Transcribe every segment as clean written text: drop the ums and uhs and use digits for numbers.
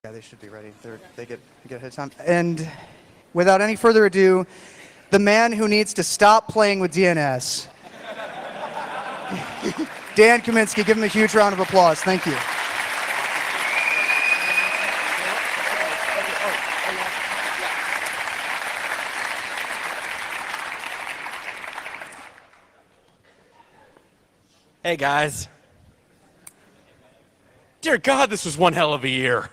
Yeah, they should be ready. They get ahead of time. And without any further ado, the man who needs to stop playing with DNS, Dan Kaminsky. Give him a huge round of applause. Thank you. Hey guys. Dear God, this was one hell of a year.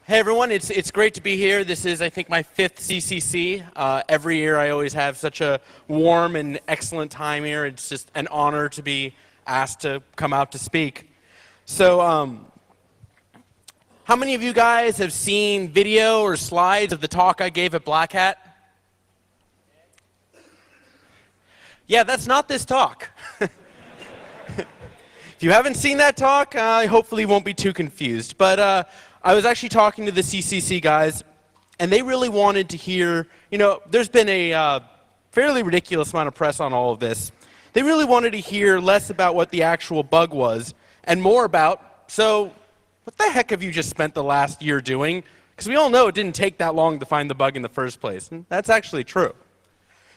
Hey everyone, it's great to be here. This is, I think, my 5th CCC. Every year I always have such a warm and excellent time here. It's just an honor to be asked to come out to speak. So, how many of you guys have seen video or slides of the talk I gave at Black Hat? Yeah, that's not this talk. If you haven't seen that talk, I hopefully won't be too confused. But I was actually talking to the CCC guys, and they really wanted to hear, there's been a fairly ridiculous amount of press on all of this. They really wanted to hear less about what the actual bug was, and more about, so what the heck have you just spent the last year doing? Because we all know it didn't take that long to find the bug in the first place, and that's actually true.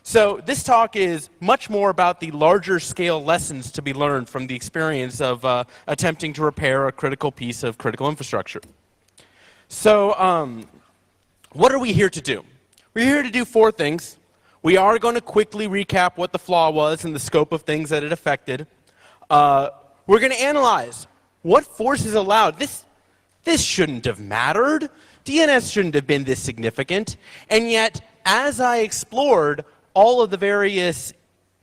So this talk is much more about the larger scale lessons to be learned from the experience of attempting to repair a critical piece of critical infrastructure. So what are we here to do? We're here to do 4 things. We are going to quickly recap what the flaw was and the scope of things that it affected. We're going to analyze what forces allowed. This shouldn't have mattered. DNS shouldn't have been this significant. And yet, as I explored all of the various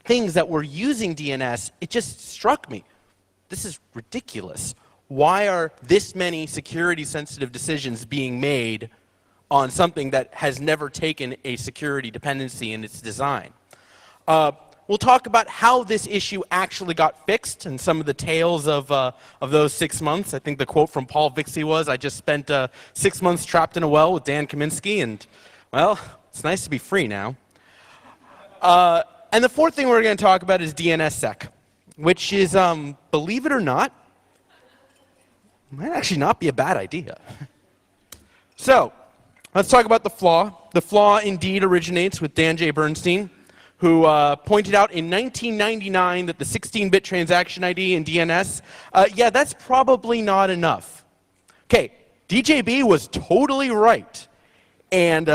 things that were using DNS, it just struck me. This is ridiculous. Why are this many security-sensitive decisions being made on something that has never taken a security dependency in its design? We'll talk about how this issue actually got fixed and some of the tales of those 6 months. I think the quote from Paul Vixie was, I just spent 6 months trapped in a well with Dan Kaminsky, and, well, it's nice to be free now. And the 4th thing we're going to talk about is DNSSEC, which is, believe it or not, might actually not be a bad idea. So, let's talk about the flaw. The flaw indeed originates with Dan J. Bernstein, who pointed out in 1999 that the 16-bit transaction ID in DNS, yeah, that's probably not enough. Okay, DJB was totally right. And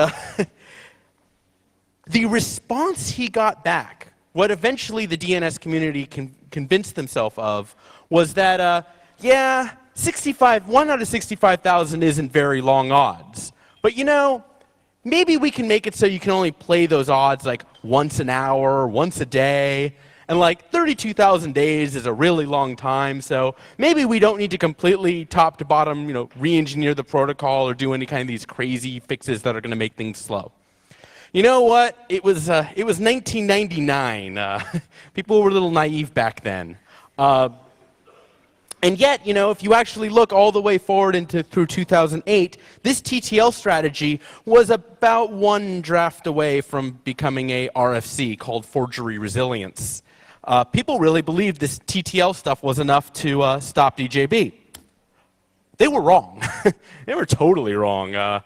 the response he got back, what eventually the DNS community convinced themselves of, was that, yeah, 1 out of 65,000 isn't very long odds. But maybe we can make it so you can only play those odds like once an hour, once a day, and like 32,000 days is a really long time, so maybe we don't need to completely top to bottom, re-engineer the protocol or do any kind of these crazy fixes that are going to make things slow. You know what? It was 1999. People were a little naive back then. And yet, if you actually look all the way forward through 2008, this TTL strategy was about 1 draft away from becoming a RFC called forgery resilience. People really believed this TTL stuff was enough to stop DJB. They were wrong. They were totally wrong.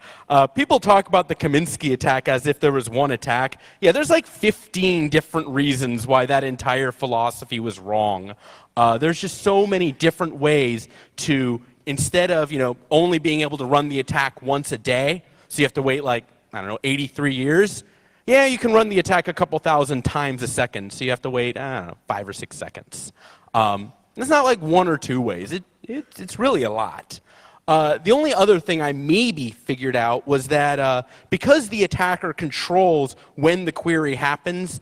People talk about the Kaminsky attack as if there was one attack. Yeah, there's like 15 different reasons why that entire philosophy was wrong. There's just so many different ways to, instead of only being able to run the attack once a day, so you have to wait like, 83 years, yeah, you can run the attack a couple thousand times a second, so you have to wait, 5 or 6 seconds. It's not like 1 or 2 ways. It's really a lot. The only other thing I maybe figured out was that because the attacker controls when the query happens,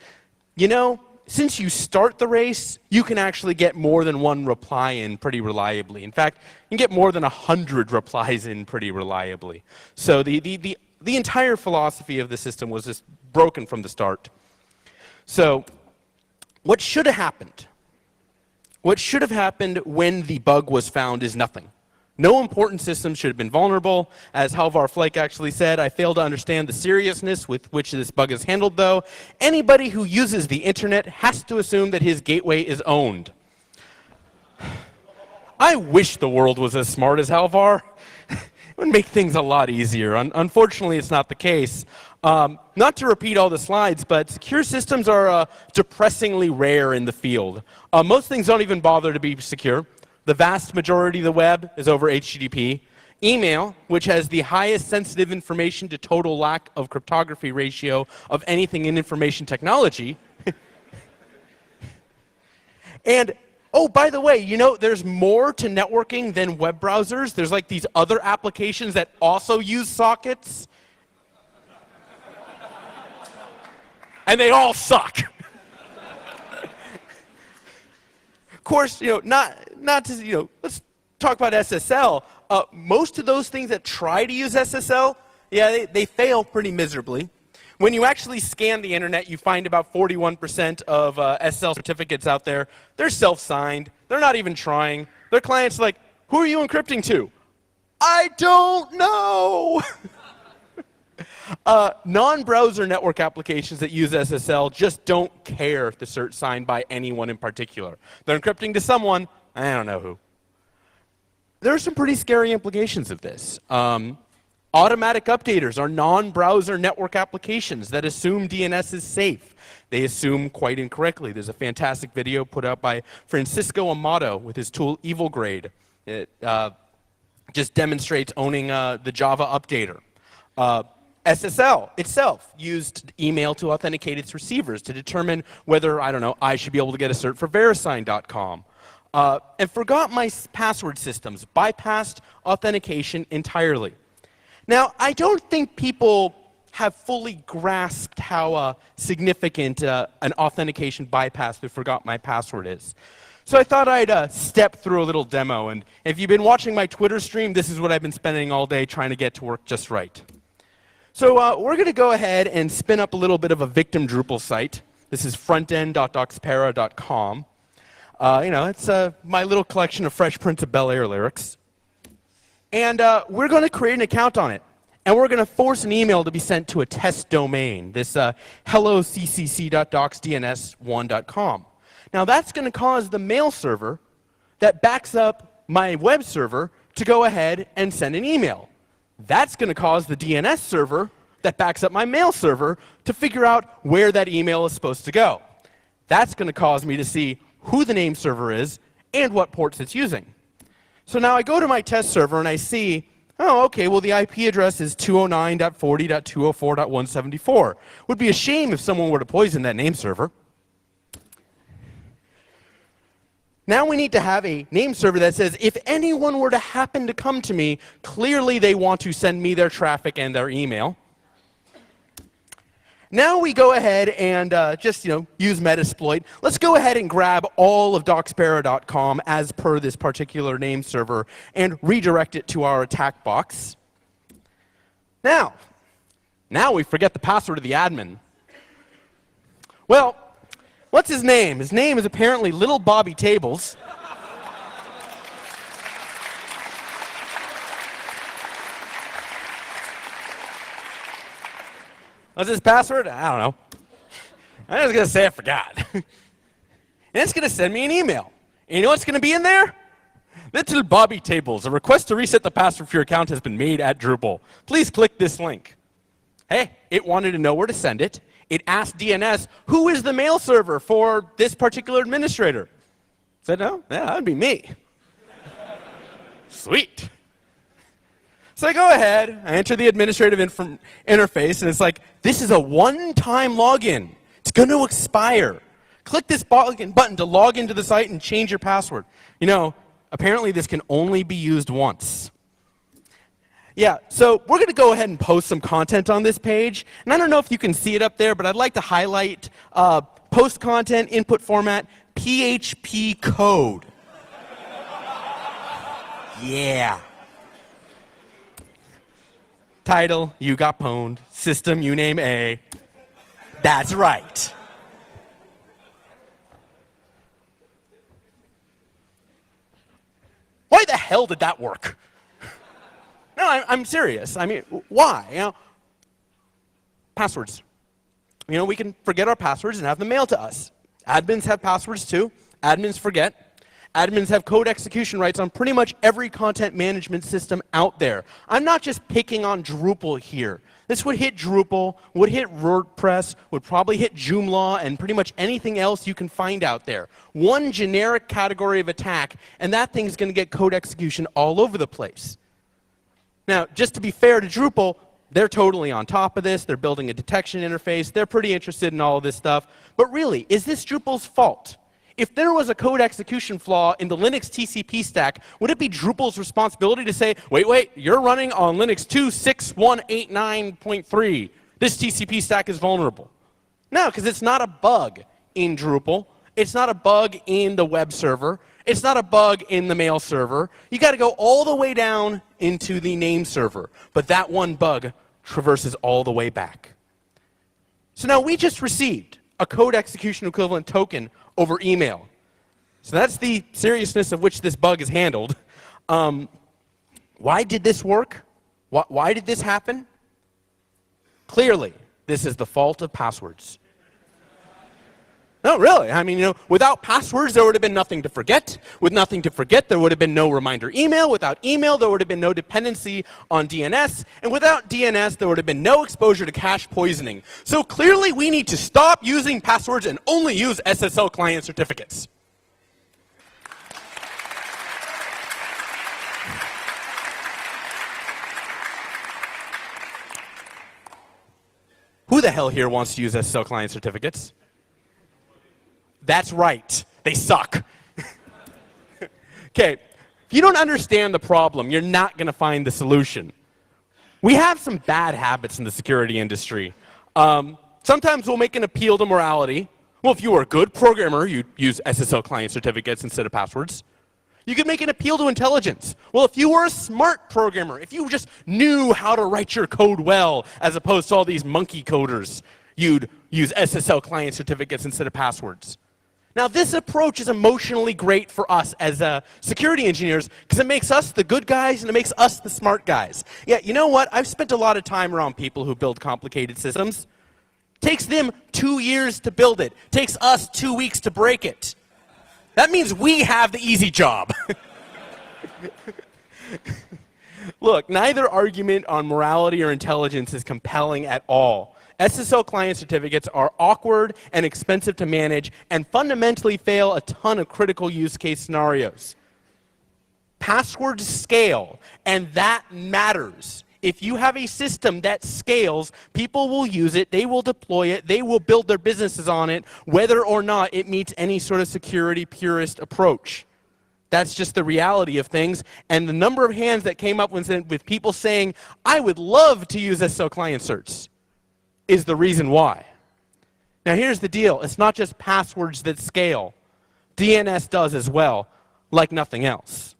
since you start the race, you can actually get more than 1 reply in pretty reliably. In fact, you can get more than 100 replies in pretty reliably. So the entire philosophy of the system was just broken from the start. So what should have happened? What should have happened when the bug was found is nothing. No important system should have been vulnerable. As Halvar Flake actually said, I fail to understand the seriousness with which this bug is handled, though. Anybody who uses the internet has to assume that his gateway is owned. I wish the world was as smart as Halvar. It would make things a lot easier. Unfortunately, it's not the case. Not to repeat all the slides, but secure systems are depressingly rare in the field. Most things don't even bother to be secure. The vast majority of the web is over HTTP. Email, which has the highest sensitive information to total lack of cryptography ratio of anything in information technology. And, oh, by the way, you know, there's more to networking than web browsers. There's like these other applications that also use sockets. And they all suck. Of course, you know, not to, you know, let's talk about SSL. Most of those things that try to use SSL, yeah, they fail pretty miserably. When you actually scan the internet, you find about 41% of SSL certificates out there. They're self-signed. They're not even trying. Their clients are like, who are you encrypting to? I don't know. Non-browser network applications that use SSL just don't care to cert signed by anyone in particular. They're encrypting to someone, I don't know who. There are some pretty scary implications of this. Automatic updaters are non-browser network applications that assume DNS is safe. They assume quite incorrectly. There's a fantastic video put out by Francisco Amato with his tool EvilGrade. It just demonstrates owning the Java updater. SSL itself used email to authenticate its receivers to determine whether, I don't know, I should be able to get a cert for verisign.com. And forgot my password systems, bypassed authentication entirely. Now, I don't think people have fully grasped how significant an authentication bypass with forgot my password is. So I thought I'd step through a little demo. And if you've been watching my Twitter stream, this is what I've been spending all day trying to get to work just right. So we're going to go ahead and spin up a little bit of a victim Drupal site. This is frontend.doxpera.com. You know, it's my little collection of Fresh Prince of Bel-Air lyrics. And we're going to create an account on it. And we're going to force an email to be sent to a test domain, this helloccc.docsdns1.com. Now, that's going to cause the mail server that backs up my web server to go ahead and send an email. That's going to cause the DNS server that backs up my mail server to figure out where that email is supposed to go. That's going to cause me to see who the name server is and what ports it's using. So now I go to my test server and I see, oh, okay, well, the IP address is 209.40.204.174. Would be a shame if someone were to poison that name server. Now we need to have a name server that says, if anyone were to happen to come to me, clearly they want to send me their traffic and their email. Now we go ahead and just, you know, use Metasploit. Let's go ahead and grab all of doxpera.com as per this particular name server and redirect it to our attack box. Now we forget the password of the admin. Well, what's his name? His name is apparently Little Bobby Tables. What's his password? I don't know. I'm just going to say I forgot. And it's going to send me an email. And you know what's going to be in there? Little Bobby Tables. A request to reset the password for your account has been made at Drupal. Please click this link. Hey, it wanted to know where to send it. It asked DNS, who is the mail server for this particular administrator? Said, no, yeah, that'd be me. Sweet. So I go ahead, I enter the administrative interface, and it's like, this is a one-time login. It's going to expire. Click this button to log into the site and change your password. You know, apparently this can only be used once. Yeah, so we're going to go ahead and post some content on this page. And I don't know if you can see it up there, but I'd like to highlight post content, input format, PHP code. Yeah. Title, you got pwned. System, you name A. That's right. Why the hell did that work? No, I'm serious. I mean, why? You know, passwords. You know, we can forget our passwords and have them mailed to us. Admins have passwords too. Admins forget. Admins have code execution rights on pretty much every content management system out there. I'm not just picking on Drupal here. This would hit Drupal, would hit WordPress, would probably hit Joomla, and pretty much anything else you can find out there. One generic category of attack, and that thing's going to get code execution all over the place. Now, just to be fair to Drupal, they're totally on top of this. They're building a detection interface. They're pretty interested in all of this stuff. But really, is this Drupal's fault? If there was a code execution flaw in the Linux TCP stack, would it be Drupal's responsibility to say, wait, you're running on Linux 2.6.189.3. This TCP stack is vulnerable? No, because it's not a bug in Drupal. It's not a bug in the web server. It's not a bug in the mail server. You got to go all the way down into the name server. But that one bug traverses all the way back. So now we just received a code execution equivalent token over email. So that's the seriousness of which this bug is handled. Why did this work? Why did this happen? Clearly, this is the fault of passwords. No, really. I mean, without passwords, there would have been nothing to forget. With nothing to forget, there would have been no reminder email. Without email, there would have been no dependency on DNS. And without DNS, there would have been no exposure to cache poisoning. So clearly, we need to stop using passwords and only use SSL client certificates. Who the hell here wants to use SSL client certificates? That's right. They suck. Okay, if you don't understand the problem, you're not going to find the solution. We have some bad habits in the security industry. Sometimes we'll make an appeal to morality. Well, if you were a good programmer, you'd use SSL client certificates instead of passwords. You could make an appeal to intelligence. Well, if you were a smart programmer, if you just knew how to write your code well, as opposed to all these monkey coders, you'd use SSL client certificates instead of passwords. Now, this approach is emotionally great for us as security engineers because it makes us the good guys and it makes us the smart guys. Yeah, you know what? I've spent a lot of time around people who build complicated systems. It takes them 2 years to build it. It takes us 2 weeks to break it. That means we have the easy job. Look, neither argument on morality or intelligence is compelling at all. SSL client certificates are awkward and expensive to manage and fundamentally fail a ton of critical use case scenarios. Passwords scale, and that matters. If you have a system that scales, people will use it, they will deploy it, they will build their businesses on it, whether or not it meets any sort of security purist approach. That's just the reality of things. And the number of hands that came up with people saying, I would love to use SSL client certs, is the reason why. Now here's the deal. It's not just passwords that scale. DNS does as well, like nothing else.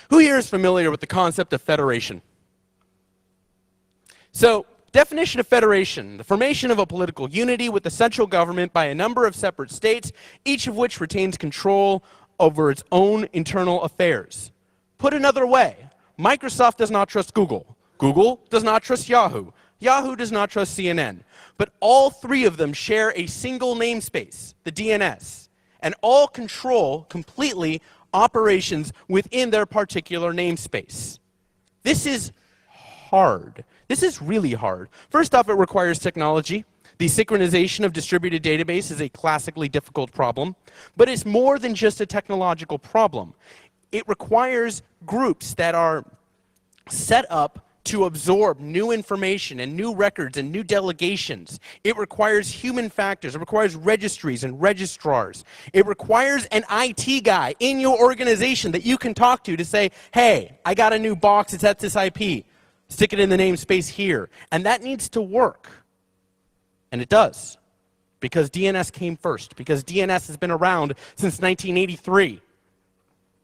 Who here is familiar with the concept of federation? So, definition of federation, the formation of a political unity with the central government by a number of separate states, each of which retains control over its own internal affairs. Put another way, Microsoft does not trust Google. Google does not trust Yahoo. Yahoo does not trust CNN. But all three of them share a single namespace, the DNS, and all control completely operations within their particular namespace. This is hard. This is really hard. First off, it requires technology. The synchronization of distributed database is a classically difficult problem, but it's more than just a technological problem. It requires groups that are set up to absorb new information and new records and new delegations. It requires human factors. It requires registries and registrars. It requires an IT guy in your organization that you can talk to say, hey, I got a new box, it's at this IP. Stick it in the namespace here. And that needs to work. And it does. Because DNS came first. Because DNS has been around since 1983.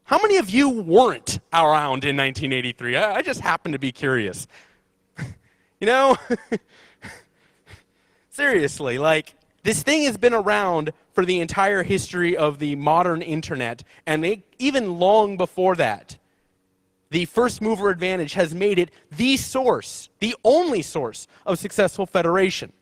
How many of you weren't around in 1983? I just happen to be curious. You know, seriously, like, this thing has been around for the entire history of the modern internet, and even long before that. The first mover advantage has made it the source, the only source of successful federation.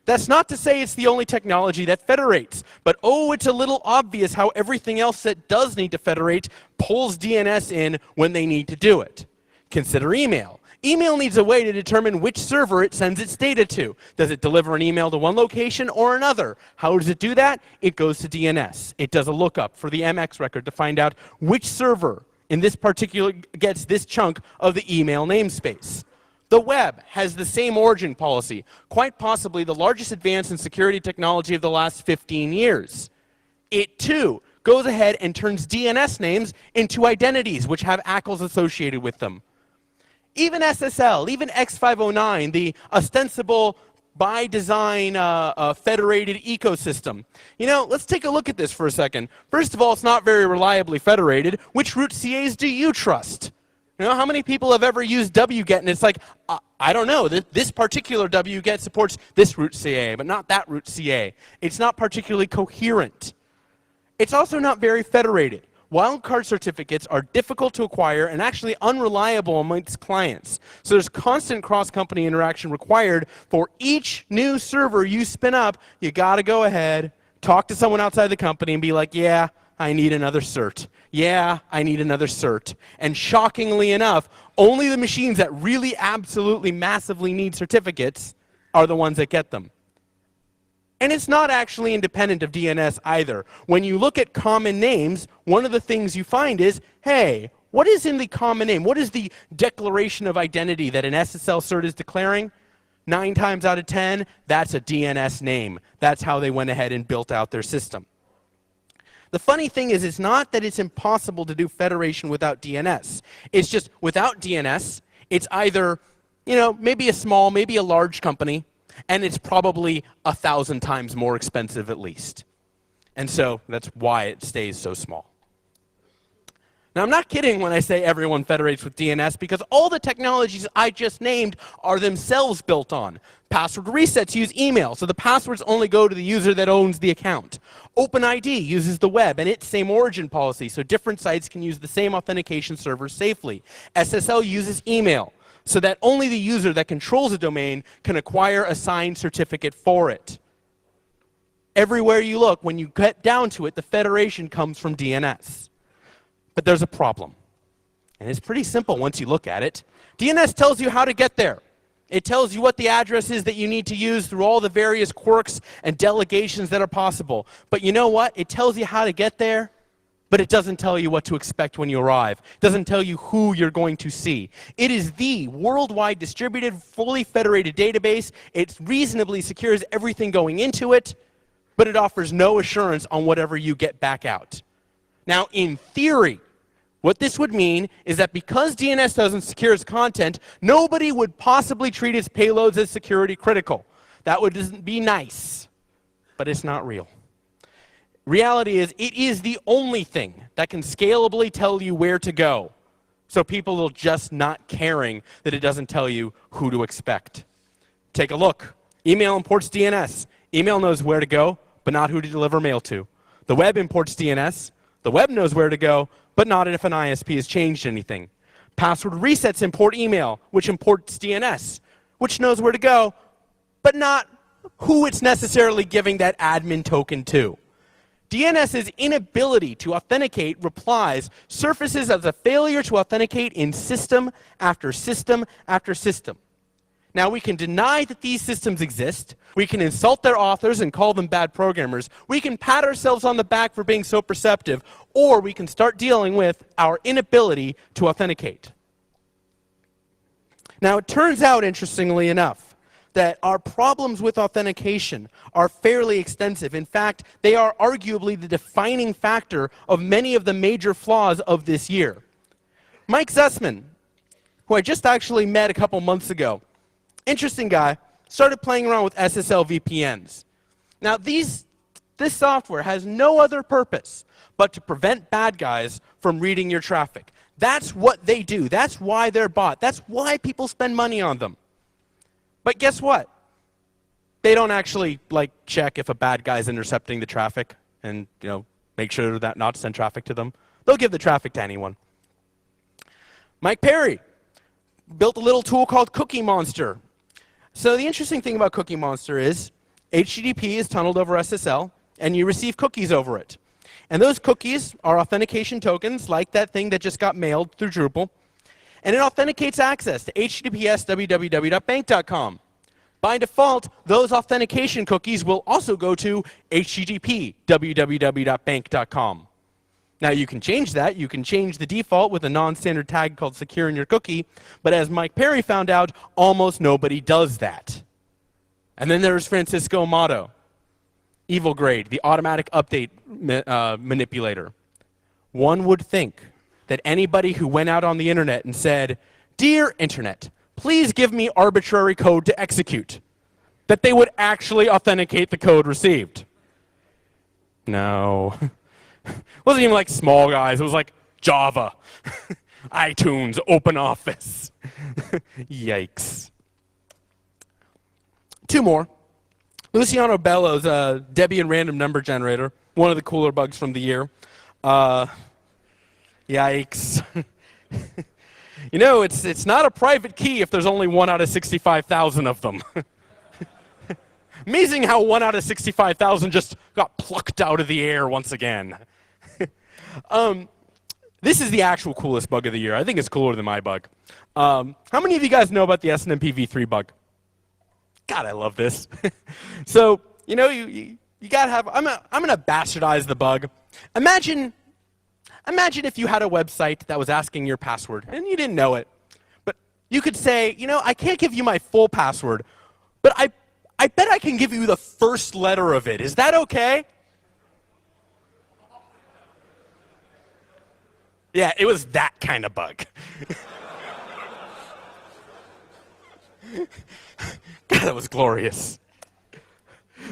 That's not to say it's the only technology that federates, but oh, it's a little obvious how everything else that does need to federate pulls DNS in when they need to do it. Consider email. Email needs a way to determine which server it sends its data to. Does it deliver an email to one location or another? How does it do that? It goes to DNS. It does a lookup for the MX record to find out which server in this particular gets this chunk of the email namespace. The web has the same origin policy, quite possibly the largest advance in security technology of the last 15 years. It, too, goes ahead and turns DNS names into identities, which have ACLs associated with them. Even SSL, even X509, the ostensible, by design, federated ecosystem. You know, let's take a look at this for a second. First of all, it's not very reliably federated. Which root CAs do you trust? You know, how many people have ever used wget and it's like, I don't know, this particular wget supports this root CA, but not that root CA. It's not particularly coherent. It's also not very federated. Wildcard certificates are difficult to acquire and actually unreliable amongst clients. So there's constant cross-company interaction required for each new server you spin up. You got to go ahead, talk to someone outside the company and be like, yeah, I need another cert. Yeah, I need another cert. And shockingly enough, only the machines that really absolutely massively need certificates are the ones that get them. And it's not actually independent of DNS either. When you look at common names, one of the things you find is, hey, what is in the common name? What is the declaration of identity that an SSL cert is declaring? 9 times out of 10, that's a DNS name. That's how they went ahead and built out their system. The funny thing is, it's not that it's impossible to do federation without DNS. It's just without DNS, it's either, you know, maybe a small, maybe a large company, and it's probably 1,000 times more expensive at least. And so that's why it stays so small. Now, I'm not kidding when I say everyone federates with DNS, because all the technologies I just named are themselves built on. Password resets use email, so the passwords only go to the user that owns the account. OpenID uses the web and its same origin policy, so different sites can use the same authentication server safely. SSL uses email, so that only the user that controls a domain can acquire a signed certificate for it. Everywhere you look, when you get down to it, the federation comes from DNS. But there's a problem. And it's pretty simple once you look at it. DNS tells you how to get there. It tells you what the address is that you need to use through all the various quirks and delegations that are possible. But you know what? It tells you how to get there, but it doesn't tell you what to expect when you arrive. It doesn't tell you who you're going to see. It is the worldwide distributed, fully federated database. It reasonably secures everything going into it, but it offers no assurance on whatever you get back out. Now, in theory, what this would mean is that because DNS doesn't secure its content, nobody would possibly treat its payloads as security critical. That would be nice, but it's not real. Reality is, it is the only thing that can scalably tell you where to go. So people are just not caring that it doesn't tell you who to expect. Take a look. Email imports DNS. Email knows where to go, but not who to deliver mail to. The web imports DNS. The web knows where to go, but not if an ISP has changed anything. Password resets import email, which imports DNS, which knows where to go, but not who it's necessarily giving that admin token to. DNS's inability to authenticate replies surfaces as a failure to authenticate in system after system after system. Now, we can deny that these systems exist. We can insult their authors and call them bad programmers. We can pat ourselves on the back for being so perceptive, or we can start dealing with our inability to authenticate. Now, it turns out, interestingly enough, that our problems with authentication are fairly extensive. In fact, they are arguably the defining factor of many of the major flaws of this year. Mike Zussman, who I just actually met a couple months ago, interesting guy, started playing around with SSL VPNs. Now, this software has no other purpose but to prevent bad guys from reading your traffic. That's what they do. That's why they're bought. That's why people spend money on them. But guess what? They don't actually check if a bad guy's intercepting the traffic and make sure that not to send traffic to them. They'll give the traffic to anyone. Mike Perry built a little tool called Cookie Monster. So the interesting thing about Cookie Monster is HTTP is tunneled over SSL, and you receive cookies over it. And those cookies are authentication tokens, like that thing that just got mailed through Drupal. And it authenticates access to https www.bank.com. By default, those authentication cookies will also go to http www.bank.com. Now, you can change that. You can change the default with a non-standard tag called secure in your cookie. But as Mike Perry found out, almost nobody does that. And then there's Francisco Amato, Evil Grade, the automatic update manipulator. One would think that anybody who went out on the internet and said, "Dear Internet, please give me arbitrary code to execute," that they would actually authenticate the code received. No. It wasn't even like small guys. It was like Java, iTunes, OpenOffice. Yikes. Two more. Luciano Bello's Debian random number generator, one of the cooler bugs from the year. Yikes. You know, it's not a private key if there's only 1 out of 65,000 of them. Amazing how 1 out of 65,000 just got plucked out of the air once again. This is the actual coolest bug of the year. I think it's cooler than my bug. How many of you guys know about the SNMP v3 bug? God, I love this. So, you know, you gotta have, I'm gonna bastardize the bug. Imagine if you had a website that was asking your password and you didn't know it. But you could say, you know, I can't give you my full password, but I bet I can give you the first letter of it. Is that okay? Yeah, it was that kind of bug. God, that was glorious.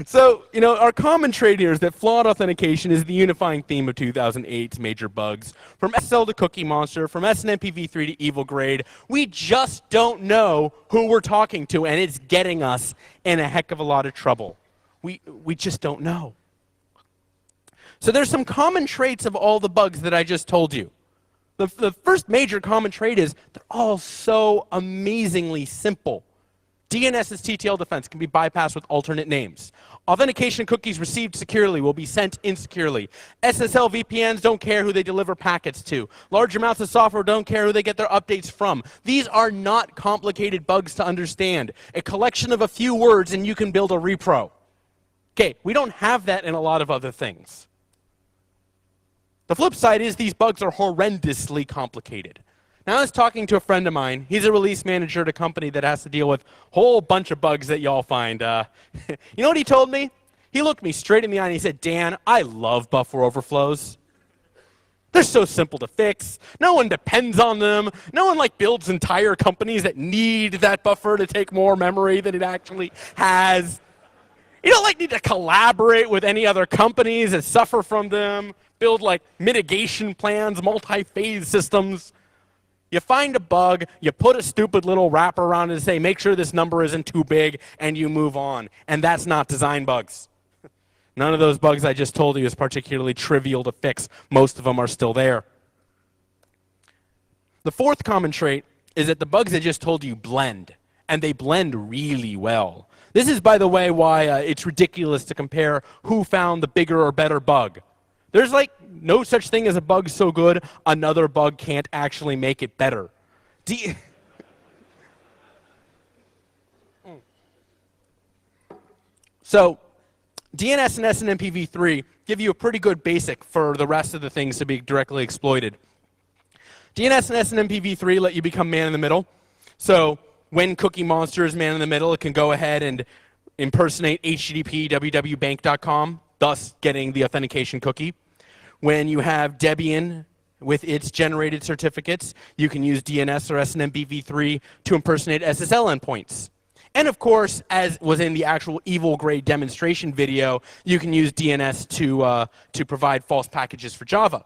So, you know, our common trait here is that flawed authentication is the unifying theme of 2008's major bugs. From SSL to Cookie Monster, from SNMP v3 to Evil Grade, we just don't know who we're talking to, and it's getting us in a heck of a lot of trouble. We just don't know. So there's some common traits of all the bugs that I just told you. The first major common trait is they're all so amazingly simple. DNS's TTL defense can be bypassed with alternate names. Authentication cookies received securely will be sent insecurely. SSL VPNs don't care who they deliver packets to. Large amounts of software don't care who they get their updates from. These are not complicated bugs to understand. A collection of a few words and you can build a repro. Okay, we don't have that in a lot of other things. The flip side is these bugs are horrendously complicated. Now I was talking to a friend of mine. He's a release manager at a company that has to deal with a whole bunch of bugs that y'all find. You know what he told me? He looked me straight in the eye and he said, "Dan, I love buffer overflows. They're so simple to fix. No one depends on them. No one builds entire companies that need that buffer to take more memory than it actually has. You don't need to collaborate with any other companies that suffer from them, build mitigation plans, multi-phase systems. You find a bug, you put a stupid little wrapper around it and say, make sure this number isn't too big, and you move on. And that's not design bugs. None of those bugs I just told you is particularly trivial to fix. Most of them are still there. The fourth common trait is that the bugs I just told you blend, and they blend really well. This is, by the way, why it's ridiculous to compare who found the bigger or better bug. There's no such thing as a bug so good, another bug can't actually make it better. So, DNS and SNMP v3 give you a pretty good basic for the rest of the things to be directly exploited. DNS and SNMP v3 let you become man in the middle. So, when Cookie Monster is man in the middle, it can go ahead and impersonate HTTP www.bank.com, thus getting the authentication cookie. When you have Debian with its generated certificates, you can use DNS or SNMP v3 to impersonate SSL endpoints. And of course, as was in the actual Evil Grade demonstration video, you can use DNS to provide false packages for Java.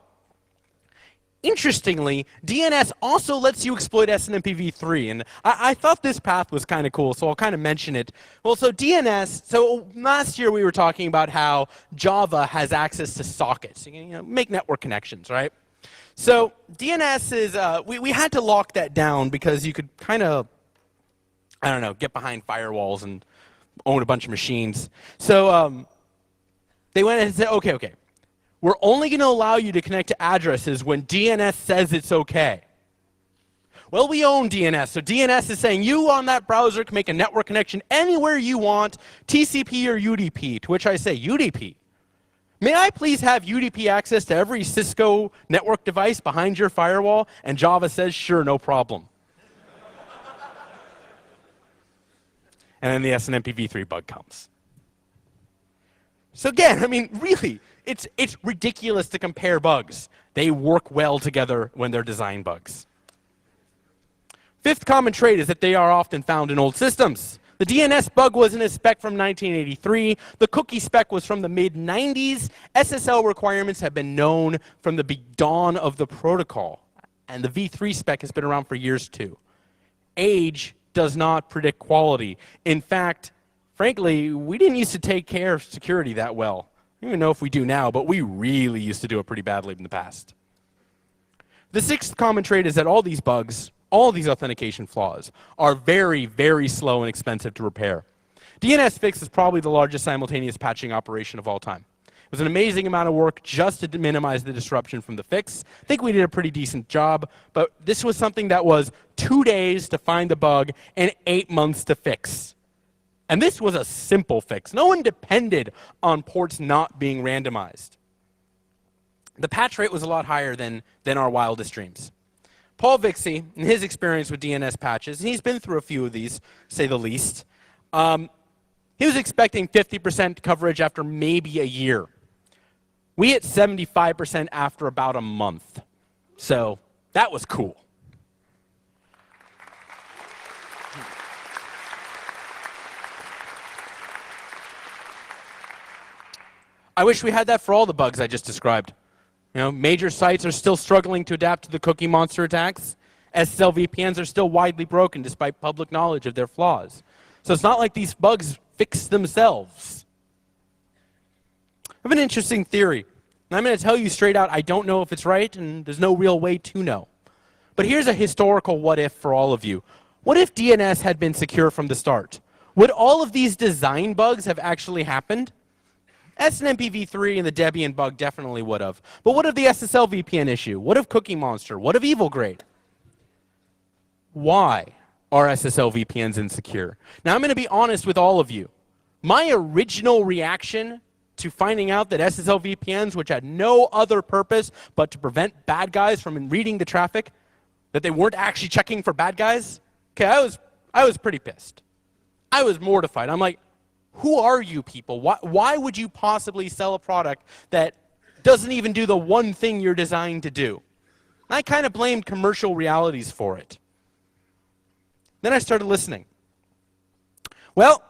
Interestingly, DNS also lets you exploit SNMP v3, and I thought this path was kind of cool, so I'll kind of mention it. Well, so DNS, so last year we were talking about how Java has access to sockets, make network connections, right? So DNS is, we had to lock that down because you could kind of, I don't know, get behind firewalls and own a bunch of machines. So they went and said, okay, we're only going to allow you to connect to addresses when DNS says it's okay. Well, we own DNS, so DNS is saying you on that browser can make a network connection anywhere you want, TCP or UDP, to which I say, UDP? May I please have UDP access to every Cisco network device behind your firewall? And Java says, sure, no problem. And then the SNMP v3 bug comes. So again, I mean, really, it's ridiculous to compare bugs. They work well together when they're design bugs. Fifth common trait is that they are often found in old systems. The DNS bug was in a spec from 1983. The cookie spec was from the mid-90s. SSL requirements have been known from the dawn of the protocol. And the v3 spec has been around for years too. Age does not predict quality. In fact, frankly, we didn't used to take care of security that well. I don't even know if we do now, but we really used to do it pretty badly in the past. The sixth common trait is that all these bugs, all these authentication flaws, are very, very slow and expensive to repair. DNS fix is probably the largest simultaneous patching operation of all time. It was an amazing amount of work just to minimize the disruption from the fix. I think we did a pretty decent job, but this was something that was 2 days to find the bug and 8 months to fix. And this was a simple fix. No one depended on ports not being randomized. The patch rate was a lot higher than our wildest dreams. Paul Vixie, in his experience with DNS patches, and he's been through a few of these, to say the least, he was expecting 50% coverage after maybe a year. We hit 75% after about a month. So that was cool. I wish we had that for all the bugs I just described. You know, major sites are still struggling to adapt to the cookie monster attacks. SSL VPNs are still widely broken despite public knowledge of their flaws. So it's not like these bugs fix themselves. I have an interesting theory. And I'm going to tell you straight out, I don't know if it's right, and there's no real way to know. But here's a historical what if for all of you. What if DNS had been secure from the start? Would all of these design bugs have actually happened? SNMP v3 and the Debian bug definitely would have. But what of the SSL VPN issue? What of Cookie Monster? What of Evil Grade? Why are SSL VPNs insecure? Now, I'm going to be honest with all of you. My original reaction to finding out that SSL VPNs, which had no other purpose but to prevent bad guys from reading the traffic, that they weren't actually checking for bad guys, okay, I was pretty pissed. I was mortified. I'm like, who are you people? Why would you possibly sell a product that doesn't even do the one thing you're designed to do? And I kind of blamed commercial realities for it. Then I started listening. Well,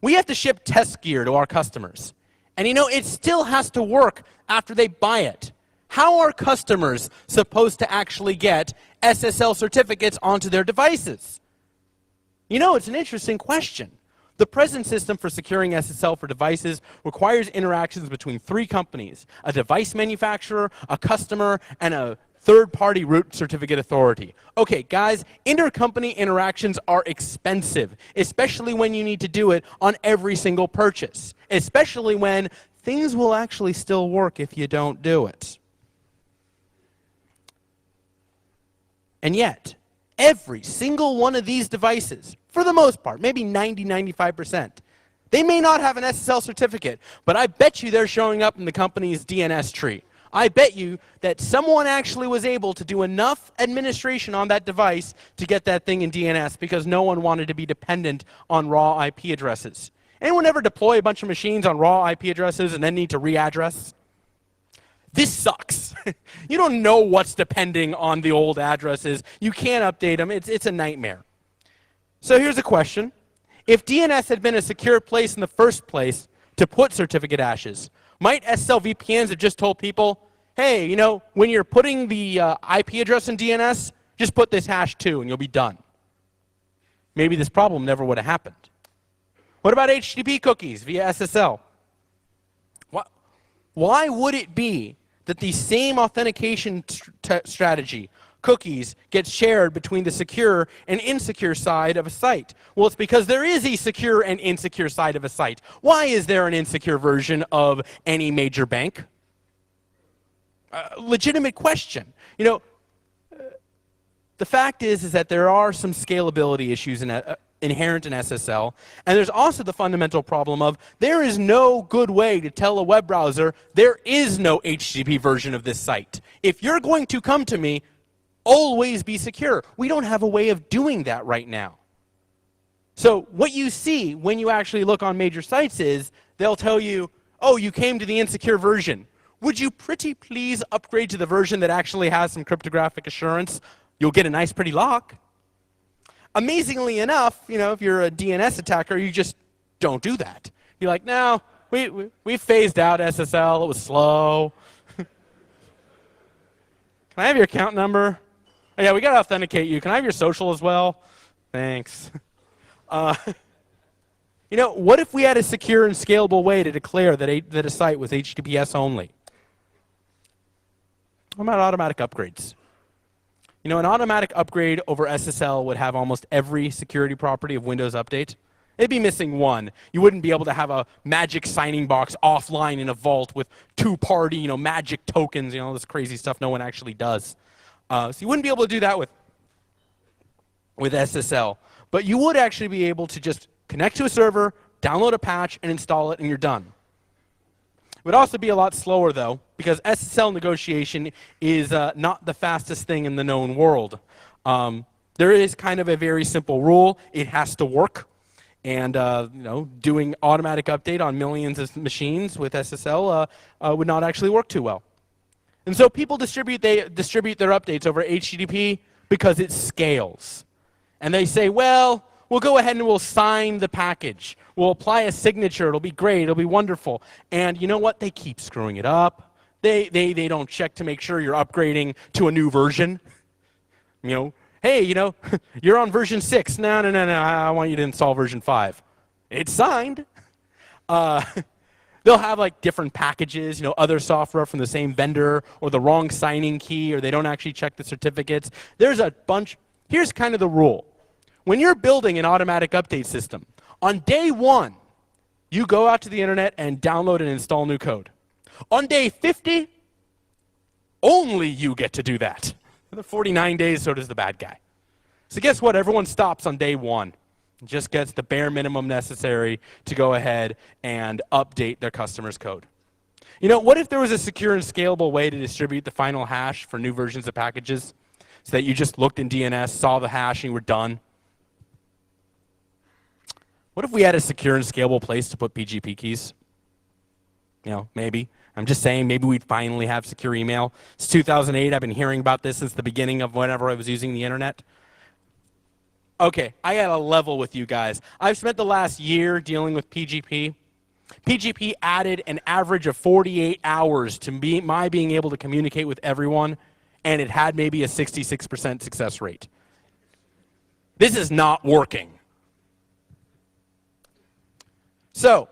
we have to ship test gear to our customers. And you know, it still has to work after they buy it. How are customers supposed to actually get SSL certificates onto their devices? You know, it's an interesting question. The present system for securing SSL for devices requires interactions between 3 companies: a device manufacturer, a customer, and a third-party root certificate authority. Okay, guys, intercompany interactions are expensive, especially when you need to do it on every single purchase, especially when things will actually still work if you don't do it. And yet, every single one of these devices, for the most part, maybe 90, 95%, they may not have an SSL certificate, but I bet you they're showing up in the company's DNS tree. I bet you that someone actually was able to do enough administration on that device to get that thing in DNS because no one wanted to be dependent on raw IP addresses. Anyone ever deploy a bunch of machines on raw IP addresses and then need to readdress? This sucks. You don't know what's depending on the old addresses. You can't update them. It's a nightmare. So here's a question. If DNS had been a secure place in the first place to put certificate hashes, might SSL VPNs have just told people, hey, you know, when you're putting the IP address in DNS, just put this hash too and you'll be done. Maybe this problem never would have happened. What about HTTP cookies via SSL? Why would it be that the same authentication strategy cookies gets shared between the secure and insecure side of a site? Well, it's because there is a secure and insecure side of a site. Why is there an insecure version of any major bank? Legitimate question. You know, the fact is that there are some scalability issues inherent in SSL, and there's also the fundamental problem of there is no good way to tell a web browser there is no HTTP version of this site. If you're going to come to me, always be secure. We don't have a way of doing that right now. So what you see when you actually look on major sites is they'll tell you, oh, you came to the insecure version. Would you pretty please upgrade to the version that actually has some cryptographic assurance? You'll get a nice pretty lock. Amazingly enough, you know, if you're a DNS attacker, you just don't do that. You're like, no, we phased out SSL. It was slow. Can I have your account number? Oh, yeah, we got to authenticate you. Can I have your social as well? Thanks. You know, what if we had a secure and scalable way to declare that a site was HTTPS only? What about automatic upgrades? You know, an automatic upgrade over SSL would have almost every security property of Windows Update. It'd be missing one. You wouldn't be able to have a magic signing box offline in a vault with two-party, you know, magic tokens, you know, this crazy stuff no one actually does. So you wouldn't be able to do that with SSL. But you would actually be able to just connect to a server, download a patch, and install it, and you're done. It would also be a lot slower, though, because SSL negotiation is not the fastest thing in the known world. There is kind of a very simple rule. It has to work. And you know, doing automatic update on millions of machines with SSL would not actually work too well. And so people distribute their updates over HTTP because it scales. And they say, well, we'll go ahead and we'll sign the package. We'll apply a signature. It'll be great. It'll be wonderful. And you know what? They keep screwing it up. They don't check to make sure you're upgrading to a new version. You know, hey, you know, you're on version 6. No, I want you to install version 5. It's signed. They'll have like different packages, you know, other software from the same vendor, or the wrong signing key, or they don't actually check the certificates. There's a bunch. Here's kind of the rule. When you're building an automatic update system, on day 1, you go out to the internet and download and install new code. On day 50, only you get to do that. For the 49 days, so does the bad guy. So guess what? Everyone stops on day 1. Just gets the bare minimum necessary to go ahead and update their customer's code. You know, what if there was a secure and scalable way to distribute the final hash for new versions of packages so that you just looked in DNS, saw the hash, and you were done? What if we had a secure and scalable place to put PGP keys? You know, maybe. I'm just saying, maybe we'd finally have secure email. It's 2008. I've been hearing about this since the beginning of whenever I was using the internet. Okay, I got to level with you guys. I've spent the last year dealing with PGP. PGP added an average of 48 hours to my being able to communicate with everyone, and it had maybe a 66% success rate. This is not working. So,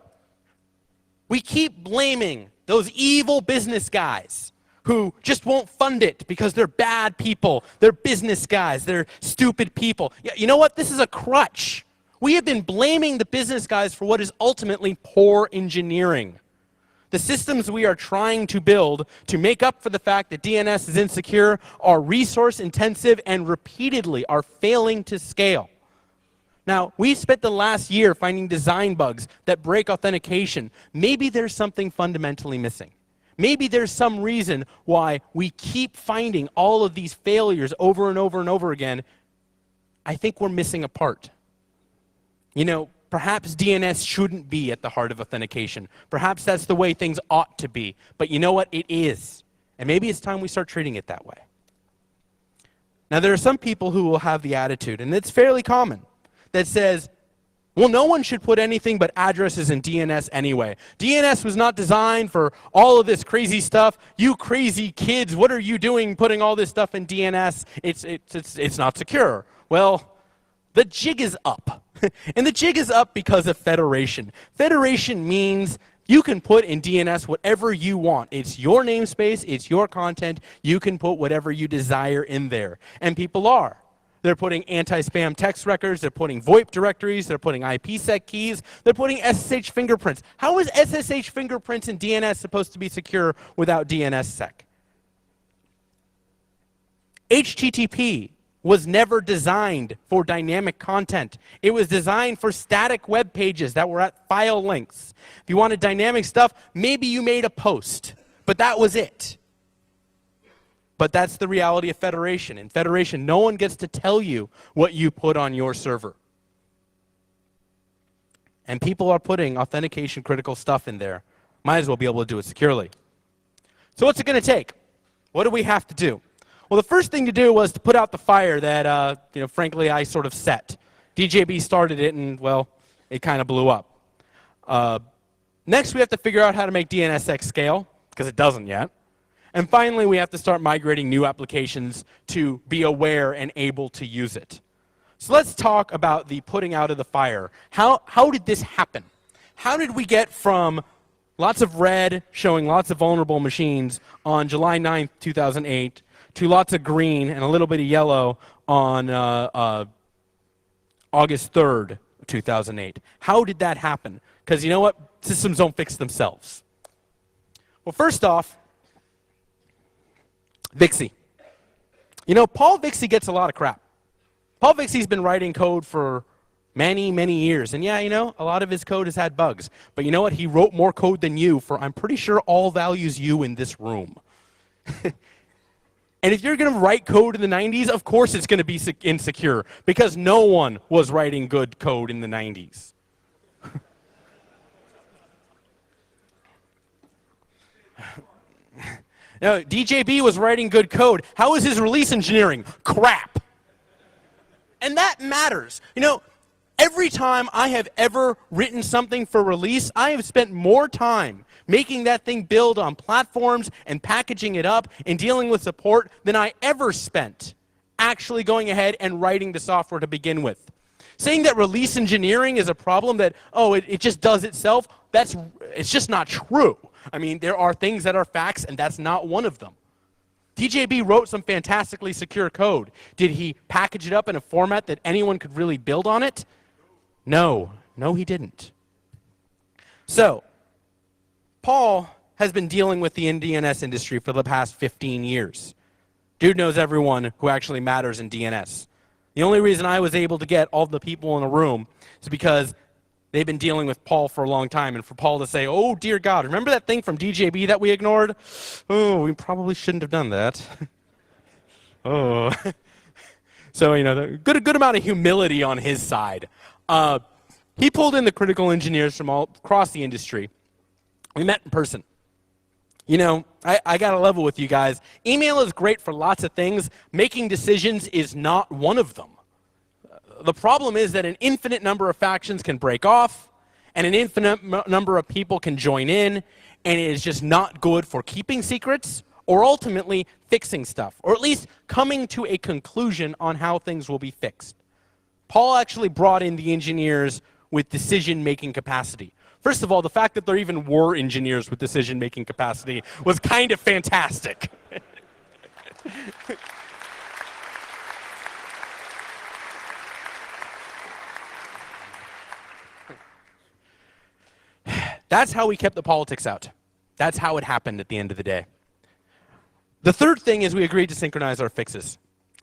we keep blaming those evil business guys who just won't fund it because they're bad people, they're business guys, they're stupid people. You know what? This is a crutch. We have been blaming the business guys for what is ultimately poor engineering. The systems we are trying to build to make up for the fact that DNS is insecure are resource intensive and repeatedly are failing to scale. Now, we spent the last year finding design bugs that break authentication. Maybe there's something fundamentally missing. Maybe there's some reason why we keep finding all of these failures over and over and over again. I think we're missing a part. You know, perhaps DNS shouldn't be at the heart of authentication. Perhaps that's the way things ought to be. But you know what? It is. And maybe it's time we start treating it that way. Now, there are some people who will have the attitude, and it's fairly common, that says, well, no one should put anything but addresses in DNS anyway. DNS was not designed for all of this crazy stuff. You crazy kids, what are you doing putting all this stuff in DNS? It's not secure. Well, the jig is up. And the jig is up because of federation. Federation means You can put in DNS whatever you want. It's your namespace, it's your content. You can put whatever you desire in there. And people are. They're putting anti-spam text records, they're putting VoIP directories, they're putting IPsec keys, they're putting SSH fingerprints. How is SSH fingerprints in DNS supposed to be secure without DNSSEC? HTTP was never designed for dynamic content. It was designed for static web pages that were at file links. If you wanted dynamic stuff, maybe you made a post, but that was it. But that's the reality of Federation. In Federation, no one gets to tell you what you put on your server. And people are putting authentication critical stuff in there. Might as well be able to do it securely. So what's it going to take? What do we have to do? Well, the first thing to do was to put out the fire that, frankly, I sort of set. DJB started it, and, well, it kind of blew up. Next, we have to figure out how to make DNSX scale, because it doesn't yet. And finally, we have to start migrating new applications to be aware and able to use it. So let's talk about the putting out of the fire. How did this happen? How did we get from lots of red showing lots of vulnerable machines on July 9th, 2008, to lots of green and a little bit of yellow on August 3rd, 2008? How did that happen? Because you know what? Systems don't fix themselves. Well, first off, Vixie. You know, Paul Vixie gets a lot of crap. Paul Vixie's been writing code for many, many years. And yeah, you know, a lot of his code has had bugs. But you know what? He wrote more code than you for, I'm pretty sure, all values you in this room. And if you're going to write code in the 90s, of course it's going to be insecure, because no one was writing good code in the 90s. No, DJB was writing good code. How is his release engineering? Crap. And that matters. You know, every time I have ever written something for release, I have spent more time making that thing build on platforms and packaging it up and dealing with support than I ever spent actually going ahead and writing the software to begin with. Saying that release engineering is a problem that, oh, it just does itself, it's just not true. I mean, there are things that are facts, and that's not one of them. DJB wrote some fantastically secure code. Did he package it up in a format that anyone could really build on it? No. No, he didn't. So, Paul has been dealing with the DNS industry for the past 15 years. Dude knows everyone who actually matters in DNS. The only reason I was able to get all the people in a room is because they've been dealing with Paul for a long time, and for Paul to say, oh, dear God, remember that thing from DJB that we ignored? Oh, we probably shouldn't have done that. Oh. So, you know, good amount of humility on his side. He pulled in the critical engineers from all across the industry. We met in person. You know, I got to level with you guys. Email is great for lots of things. Making decisions is not one of them. The problem is that an infinite number of factions can break off, and an infinite number of people can join in, and it is just not good for keeping secrets or ultimately fixing stuff, or at least coming to a conclusion on how things will be fixed. Paul actually brought in the engineers with decision-making capacity. First of all, the fact that there even were engineers with decision-making capacity was kind of fantastic. That's how we kept the politics out. That's how it happened at the end of the day. The third thing is we agreed to synchronize our fixes.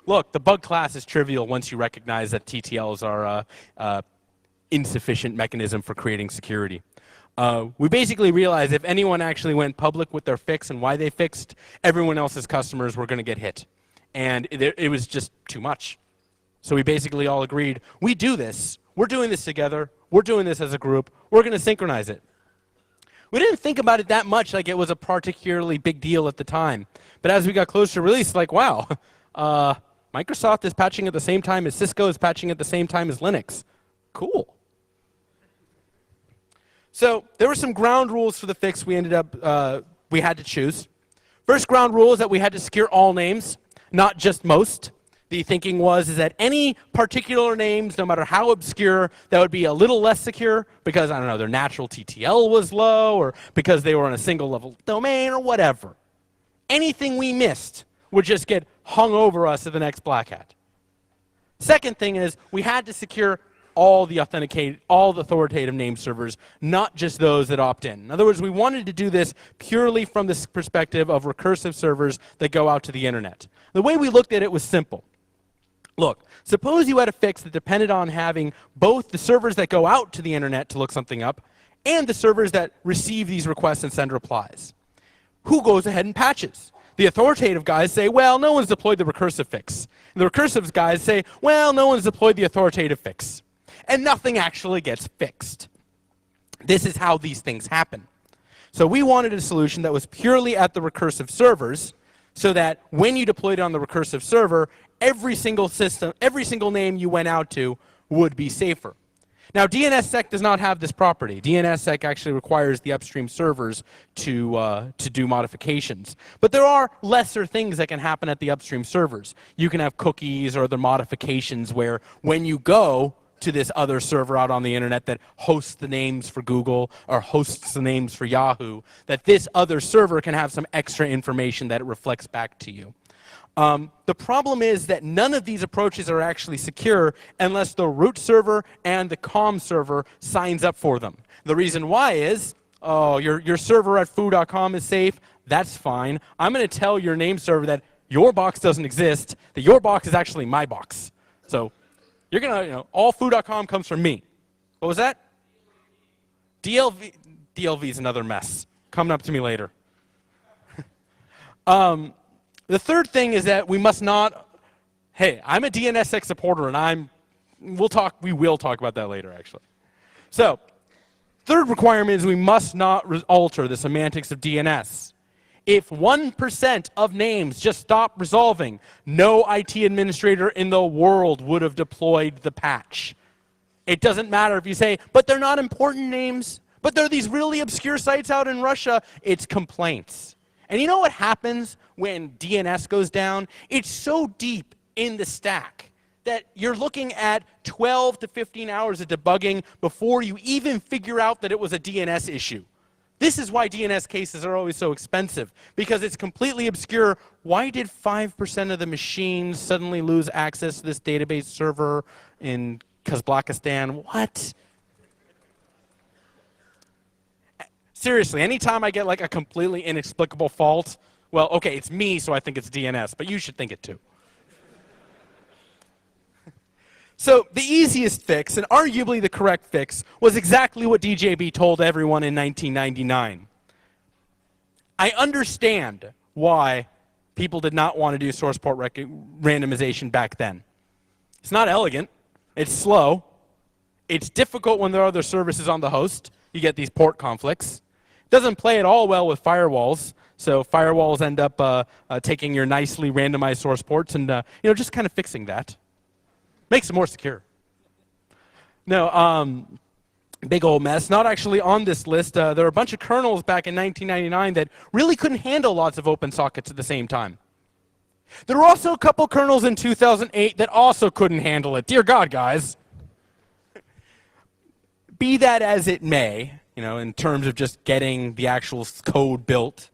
Look, the bug class is trivial once you recognize that TTLs are an insufficient mechanism for creating security. We basically realized if anyone actually went public with their fix and why they fixed, everyone else's customers were going to get hit. And it was just too much. So we basically all agreed, we do this. We're doing this together. We're doing this as a group. We're going to synchronize it. We didn't think about it that much like it was a particularly big deal at the time. But as we got closer to release, like, wow, Microsoft is patching at the same time as Cisco is patching at the same time as Linux. Cool. So there were some ground rules for the fix we had to choose. First ground rule is that we had to secure all names, not just most. The thinking was is that any particular names, no matter how obscure, that would be a little less secure because, I don't know, their natural TTL was low or because they were on a single level domain or whatever. Anything we missed would just get hung over us at the next black hat. Second thing is we had to secure all the authoritative name servers, not just those that opt in. In other words, we wanted to do this purely from this perspective of recursive servers that go out to the internet. The way we looked at it was simple. Look, suppose you had a fix that depended on having both the servers that go out to the internet to look something up and the servers that receive these requests and send replies. Who goes ahead and patches? The authoritative guys say, well, no one's deployed the recursive fix. And the recursive guys say, well, no one's deployed the authoritative fix. And nothing actually gets fixed. This is how these things happen. So we wanted a solution that was purely at the recursive servers so that when you deployed it on the recursive server, every single system, every single name you went out to would be safer. Now, DNSSEC does not have this property. DNSSEC actually requires the upstream servers to do modifications. But there are lesser things that can happen at the upstream servers. You can have cookies or other modifications where when you go to this other server out on the internet that hosts the names for Google or hosts the names for Yahoo, that this other server can have some extra information that it reflects back to you. The problem is that none of these approaches are actually secure unless the root server and the COM server signs up for them. The reason why is, oh, your server at foo.com is safe. That's fine. I'm going to tell your name server that your box doesn't exist, that your box is actually my box. So you're going to, all foo.com comes from me. What was that? DLV. DLV is another mess. Coming up to me later. The third thing is that we must not, hey, I'm a DNSSEC supporter and we will talk about that later actually. So, third requirement is we must not alter the semantics of DNS. If 1% of names just stop resolving, no IT administrator in the world would have deployed the patch. It doesn't matter if you say, but they're not important names, but they're these really obscure sites out in Russia, it's complaints. And you know what happens when DNS goes down? It's so deep in the stack that you're looking at 12 to 15 hours of debugging before you even figure out that it was a DNS issue. This is why DNS cases are always so expensive, because it's completely obscure. Why did 5% of the machines suddenly lose access to this database server in Kazakhstan? What? Seriously, anytime I get like a completely inexplicable fault, well, okay, it's me, so I think it's DNS, but you should think it too. So the easiest fix, and arguably the correct fix, was exactly what DJB told everyone in 1999. I understand why people did not want to do source port randomization back then. It's not elegant. It's slow. It's difficult when there are other services on the host. You get these port conflicts. Doesn't play at all well with firewalls. So firewalls end up taking your nicely randomized source ports and just kind of fixing that. Makes it more secure. No, big old mess. Not actually on this list. There were a bunch of kernels back in 1999 that really couldn't handle lots of open sockets at the same time. There were also a couple kernels in 2008 that also couldn't handle it. Dear God, guys. Be that as it may, in terms of just getting the actual code built,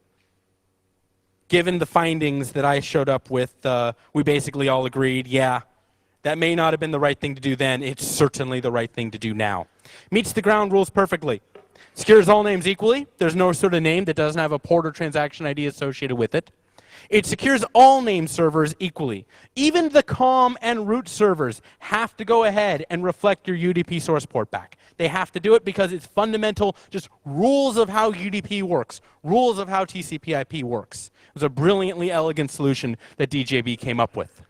given the findings that I showed up with, we basically all agreed, yeah, that may not have been the right thing to do then. It's certainly the right thing to do now. Meets the ground rules perfectly. Secures all names equally. There's no sort of name that doesn't have a port or transaction ID associated with it. It secures all name servers equally. Even the COM and root servers have to go ahead and reflect your UDP source port back. They have to do it because it's fundamental, just rules of how UDP works, rules of how TCP/IP works. It was a brilliantly elegant solution that DJB came up with.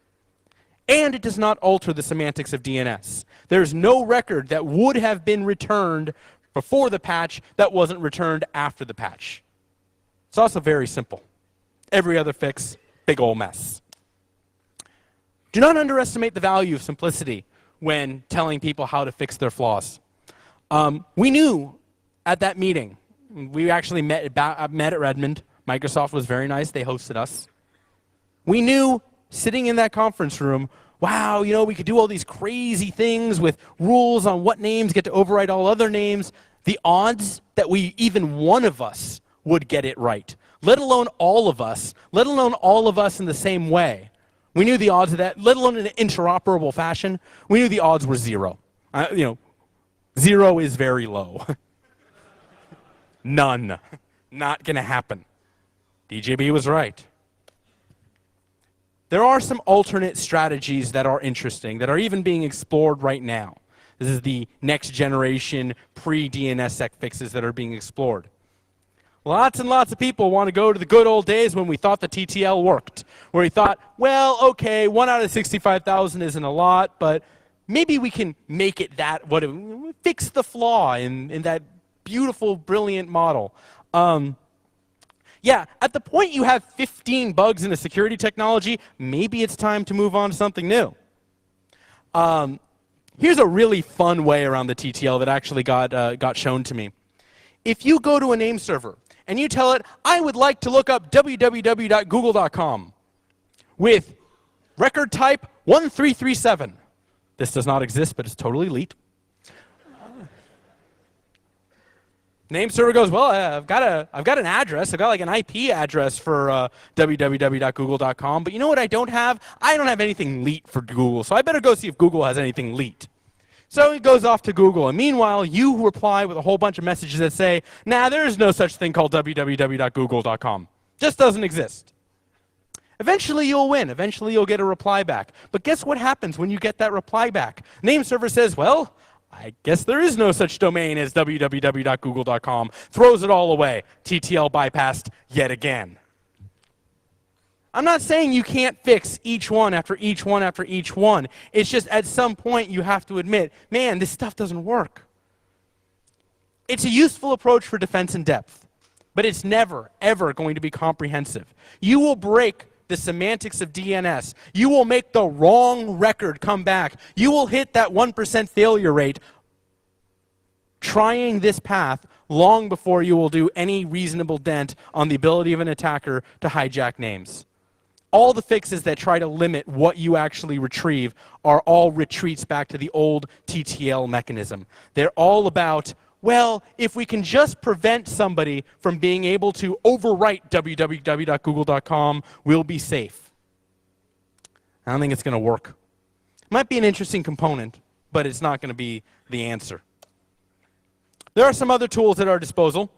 And it does not alter the semantics of DNS. There's no record that would have been returned before the patch that wasn't returned after the patch. It's also very simple. Every other fix, big ol' mess. Do not underestimate the value of simplicity when telling people how to fix their flaws. We knew at that meeting, we actually met at Redmond. Microsoft was very nice. They hosted us. We knew sitting in that conference room, wow, we could do all these crazy things with rules on what names get to override all other names. The odds that even one of us would get it right, let alone all of us in the same way. We knew the odds of that, let alone in an interoperable fashion. We knew the odds were zero. 0 is very low. None. Not going to happen. DJB was right. There are some alternate strategies that are interesting, that are even being explored right now. This is the next generation pre-DNSSEC fixes that are being explored. Lots and lots of people want to go to the good old days when we thought the TTL worked, where we thought, well, okay, 1 out of 65,000 isn't a lot, but maybe we can make it fix the flaw in that beautiful, brilliant model. Yeah, at the point you have 15 bugs in a security technology, maybe it's time to move on to something new. Here's a really fun way around the TTL that actually got shown to me. If you go to a name server and you tell it, I would like to look up www.google.com with record type 1337. This does not exist, but it's totally elite. Name server goes, well, I've got an address. I've got like an IP address for www.google.com. But you know what I don't have? I don't have anything leet for Google. So I better go see if Google has anything leet. So he goes off to Google. And meanwhile, you reply with a whole bunch of messages that say, nah, there is no such thing called www.google.com. Just doesn't exist. Eventually you'll win. Eventually you'll get a reply back. But guess what happens when you get that reply back? Name server says, well, I guess there is no such domain as www.google.com. Throws it all away. TTL bypassed yet again. I'm not saying you can't fix each one after each one after each one. It's just at some point you have to admit, man, this stuff doesn't work. It's a useful approach for defense in depth, but it's never, ever going to be comprehensive. You will break the semantics of DNS. You will make the wrong record come back. You will hit that 1% failure rate trying this path long before you will do any reasonable dent on the ability of an attacker to hijack names. All the fixes that try to limit what you actually retrieve are all retreats back to the old TTL mechanism. They're all about, well, if we can just prevent somebody from being able to overwrite www.google.com, we'll be safe. I don't think it's going to work. It might be an interesting component, but it's not going to be the answer. There are some other tools at our disposal.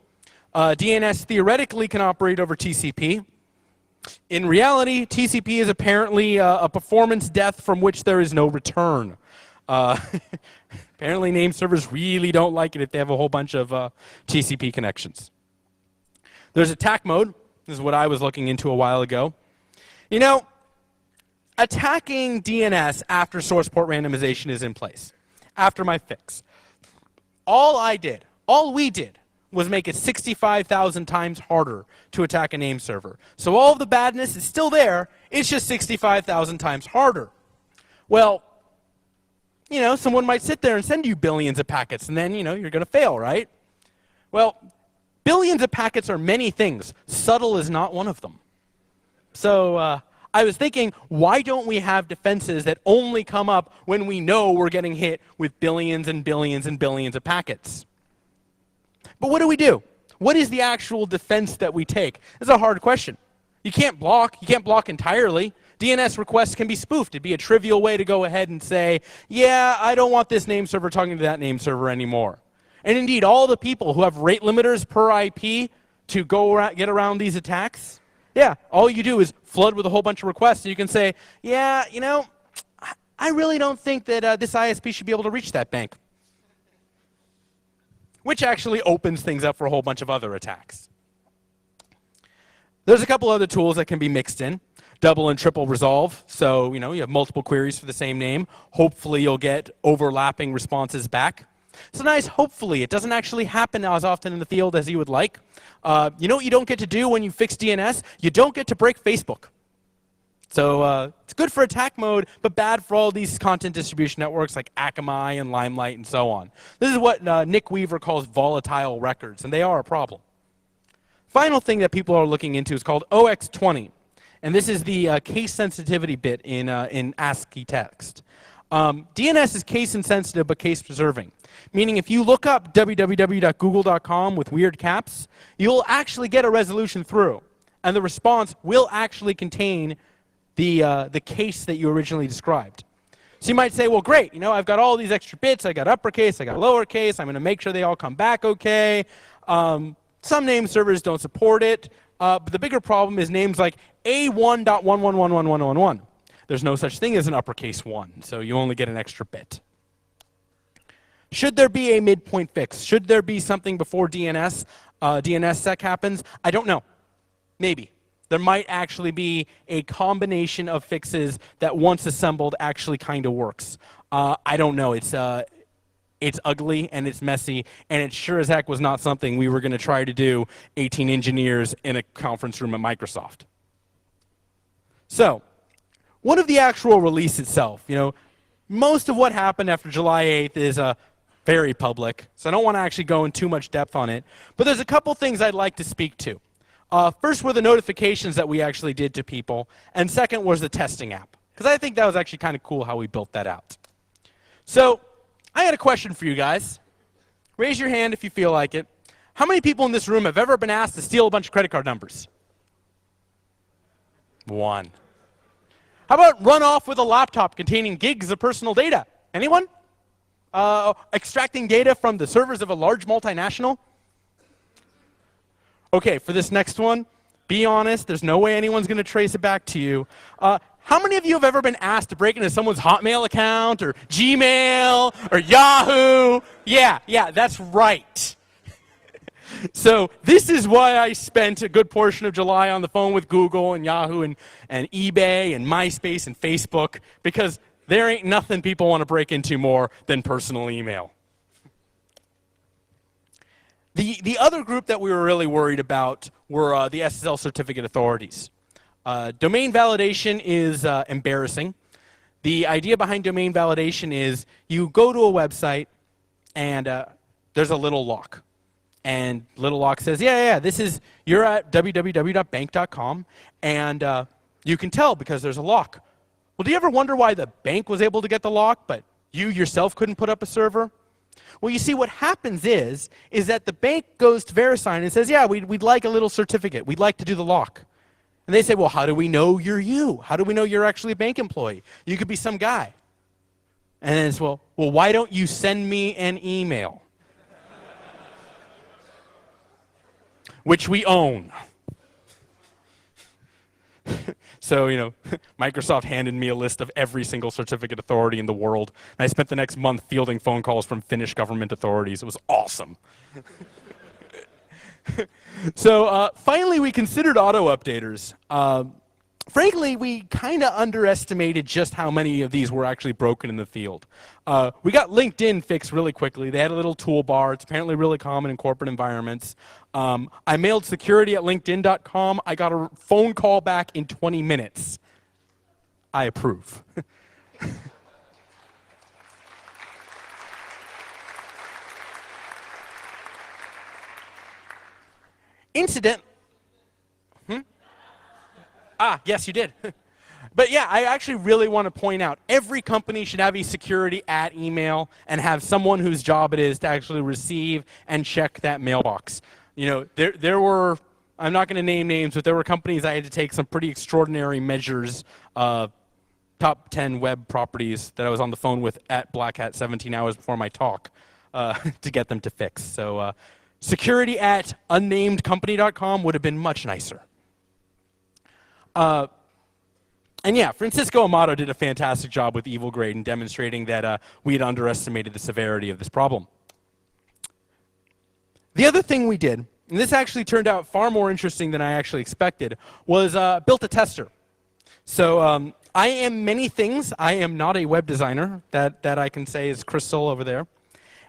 DNS theoretically can operate over TCP. In reality, TCP is apparently a performance death from which there is no return. Apparently name servers really don't like it if they have a whole bunch of TCP connections. There's attack mode. This is what I was looking into a while ago. You know, attacking DNS after source port randomization is in place, after my fix. All we did was make it 65,000 times harder to attack a name server. So all of the badness is still there, it's just 65,000 times harder. Well, you know, someone might sit there and send you billions of packets, and then, you know, you're going to fail, right? Well, billions of packets are many things. Subtle is not one of them. So I was thinking, why don't we have defenses that only come up when we know we're getting hit with billions and billions and billions of packets? But what do? What is the actual defense that we take? It's a hard question. You can't block entirely. DNS requests can be spoofed. It'd be a trivial way to go ahead and say, yeah, I don't want this name server talking to that name server anymore. And indeed, all the people who have rate limiters per IP to get around these attacks, yeah, all you do is flood with a whole bunch of requests. And you can say, yeah, you know, I really don't think that this ISP should be able to reach that bank. Which actually opens things up for a whole bunch of other attacks. There's a couple other tools that can be mixed in. Double and triple resolve. So, you know, you have multiple queries for the same name. Hopefully you'll get overlapping responses back. So nice, hopefully. It doesn't actually happen as often in the field as you would like. You know what you don't get to do when you fix DNS? You don't get to break Facebook. So it's good for attack mode, but bad for all these content distribution networks like Akamai and Limelight and so on. This is what Nick Weaver calls volatile records, and they are a problem. Final thing that people are looking into is called OX20. And this is the case sensitivity bit in ASCII text. DNS is case insensitive but case preserving, meaning if you look up www.google.com with weird caps, you'll actually get a resolution through, and the response will actually contain the case that you originally described. So you might say, well, great, I've got all these extra bits, I got uppercase, I got lowercase, I'm going to make sure they all come back okay. Some name servers don't support it, but the bigger problem is names like A1.1111111. There's no such thing as an uppercase 1, so you only get an extra bit. Should there be a midpoint fix? Should there be something before DNSSEC happens? I don't know. Maybe. There might actually be a combination of fixes that once assembled actually kind of works. I don't know. It's ugly and it's messy, and it sure as heck was not something we were going to try to do 18 engineers in a conference room at Microsoft. So, what of the actual release itself? Most of what happened after July 8th is very public, so I don't want to actually go in too much depth on it. But there's a couple things I'd like to speak to. First were the notifications that we actually did to people, and second was the testing app, because I think that was actually kind of cool how we built that out. So, I had a question for you guys. Raise your hand if you feel like it. How many people in this room have ever been asked to steal a bunch of credit card numbers? One. How about run off with a laptop containing gigs of personal data? Anyone? Extracting data from the servers of a large multinational? Okay, for this next one, be honest, there's no way anyone's going to trace it back to you. How many of you have ever been asked to break into someone's Hotmail account or Gmail or Yahoo? Yeah, that's right. So this is why I spent a good portion of July on the phone with Google and Yahoo and eBay and MySpace and Facebook, because there ain't nothing people want to break into more than personal email. The other group that we were really worried about were the SSL certificate authorities. Domain validation is embarrassing. The idea behind domain validation is you go to a website and there's a little lock. And little lock says, you're at www.bank.com, and you can tell because there's a lock. Well, do you ever wonder why the bank was able to get the lock, but you yourself couldn't put up a server? Well, you see, what happens is that the bank goes to VeriSign and says, we'd like a little certificate. We'd like to do the lock. And they say, well, how do we know you're you? How do we know you're actually a bank employee? You could be some guy. And then it's, well, why don't you send me an email? Which we own. So, Microsoft handed me a list of every single certificate authority in the world. And I spent the next month fielding phone calls from Finnish government authorities. It was awesome. So, finally, we considered auto-updaters. Frankly, we kind of underestimated just how many of these were actually broken in the field. We got LinkedIn fixed really quickly. They had a little toolbar. It's apparently really common in corporate environments. I mailed security at linkedin.com. I got a phone call back in 20 minutes. I approve. Incident. Yes, you did. But yeah, I actually really want to point out, every company should have a security at email and have someone whose job it is to actually receive and check that mailbox. There were, I'm not going to name names, but there were companies I had to take some pretty extraordinary measures, top 10 web properties that I was on the phone with at Black Hat 17 hours before my talk to get them to fix. So security at unnamedcompany.com would have been much nicer. And yeah, Francisco Amato did a fantastic job with Evil Grade in demonstrating that we had underestimated the severity of this problem. The other thing we did, and this actually turned out far more interesting than I actually expected, was built a tester. So I am many things. I am not a web designer. That I can say is Crystal over there.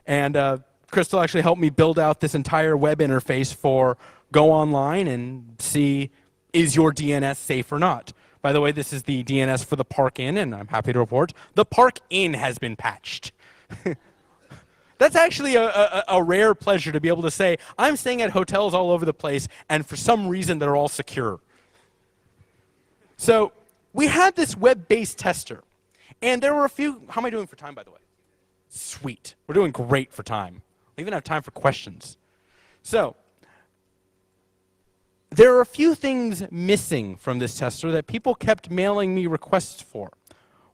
And Crystal actually helped me build out this entire web interface for go online and see, is your DNS safe or not? By the way, this is the DNS for the Park Inn, and I'm happy to report the Park Inn has been patched. That's actually a rare pleasure to be able to say, I'm staying at hotels all over the place, and for some reason they're all secure. So we had this web-based tester, and there were a few. How am I doing for time, by the way? Sweet. We're doing great for time. We even have time for questions. So there are a few things missing from this tester that people kept mailing me requests for.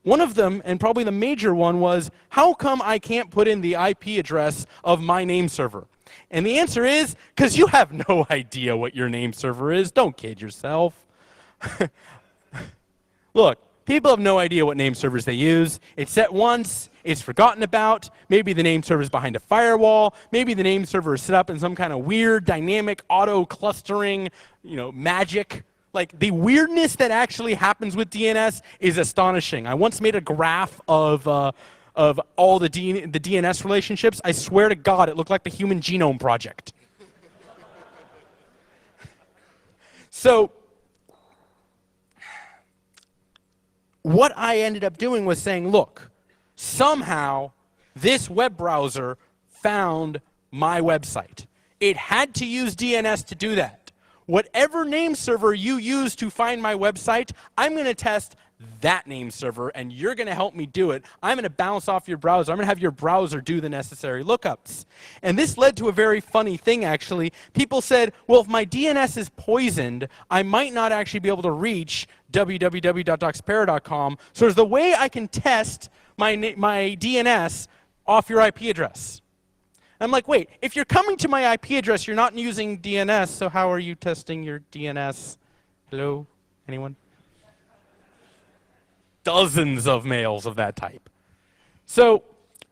One of them, and probably the major one, was how come I can't put in the IP address of my name server? And the answer is, because you have no idea what your name server is. Don't kid yourself. Look, people have no idea what name servers they use. It's set once, it's forgotten about. Maybe the name server is behind a firewall. Maybe the name server is set up in some kind of weird, dynamic, auto-clustering, magic. Like, the weirdness that actually happens with DNS is astonishing. I once made a graph of all the DNS relationships. I swear to God, it looked like the Human Genome Project. So what I ended up doing was saying, look, somehow this web browser found my website. It had to use DNS to do that. Whatever name server you use to find my website, I'm going to test that name server, and you're going to help me do it. I'm going to bounce off your browser. I'm going to have your browser do the necessary lookups. And this led to a very funny thing, actually. People said, well, if my DNS is poisoned, I might not actually be able to reach www.doxpera.com. So there's the way I can test my DNS off your IP address. I'm like, wait, if you're coming to my IP address, you're not using DNS, so how are you testing your DNS? Hello? Anyone? Dozens of mails of that type. So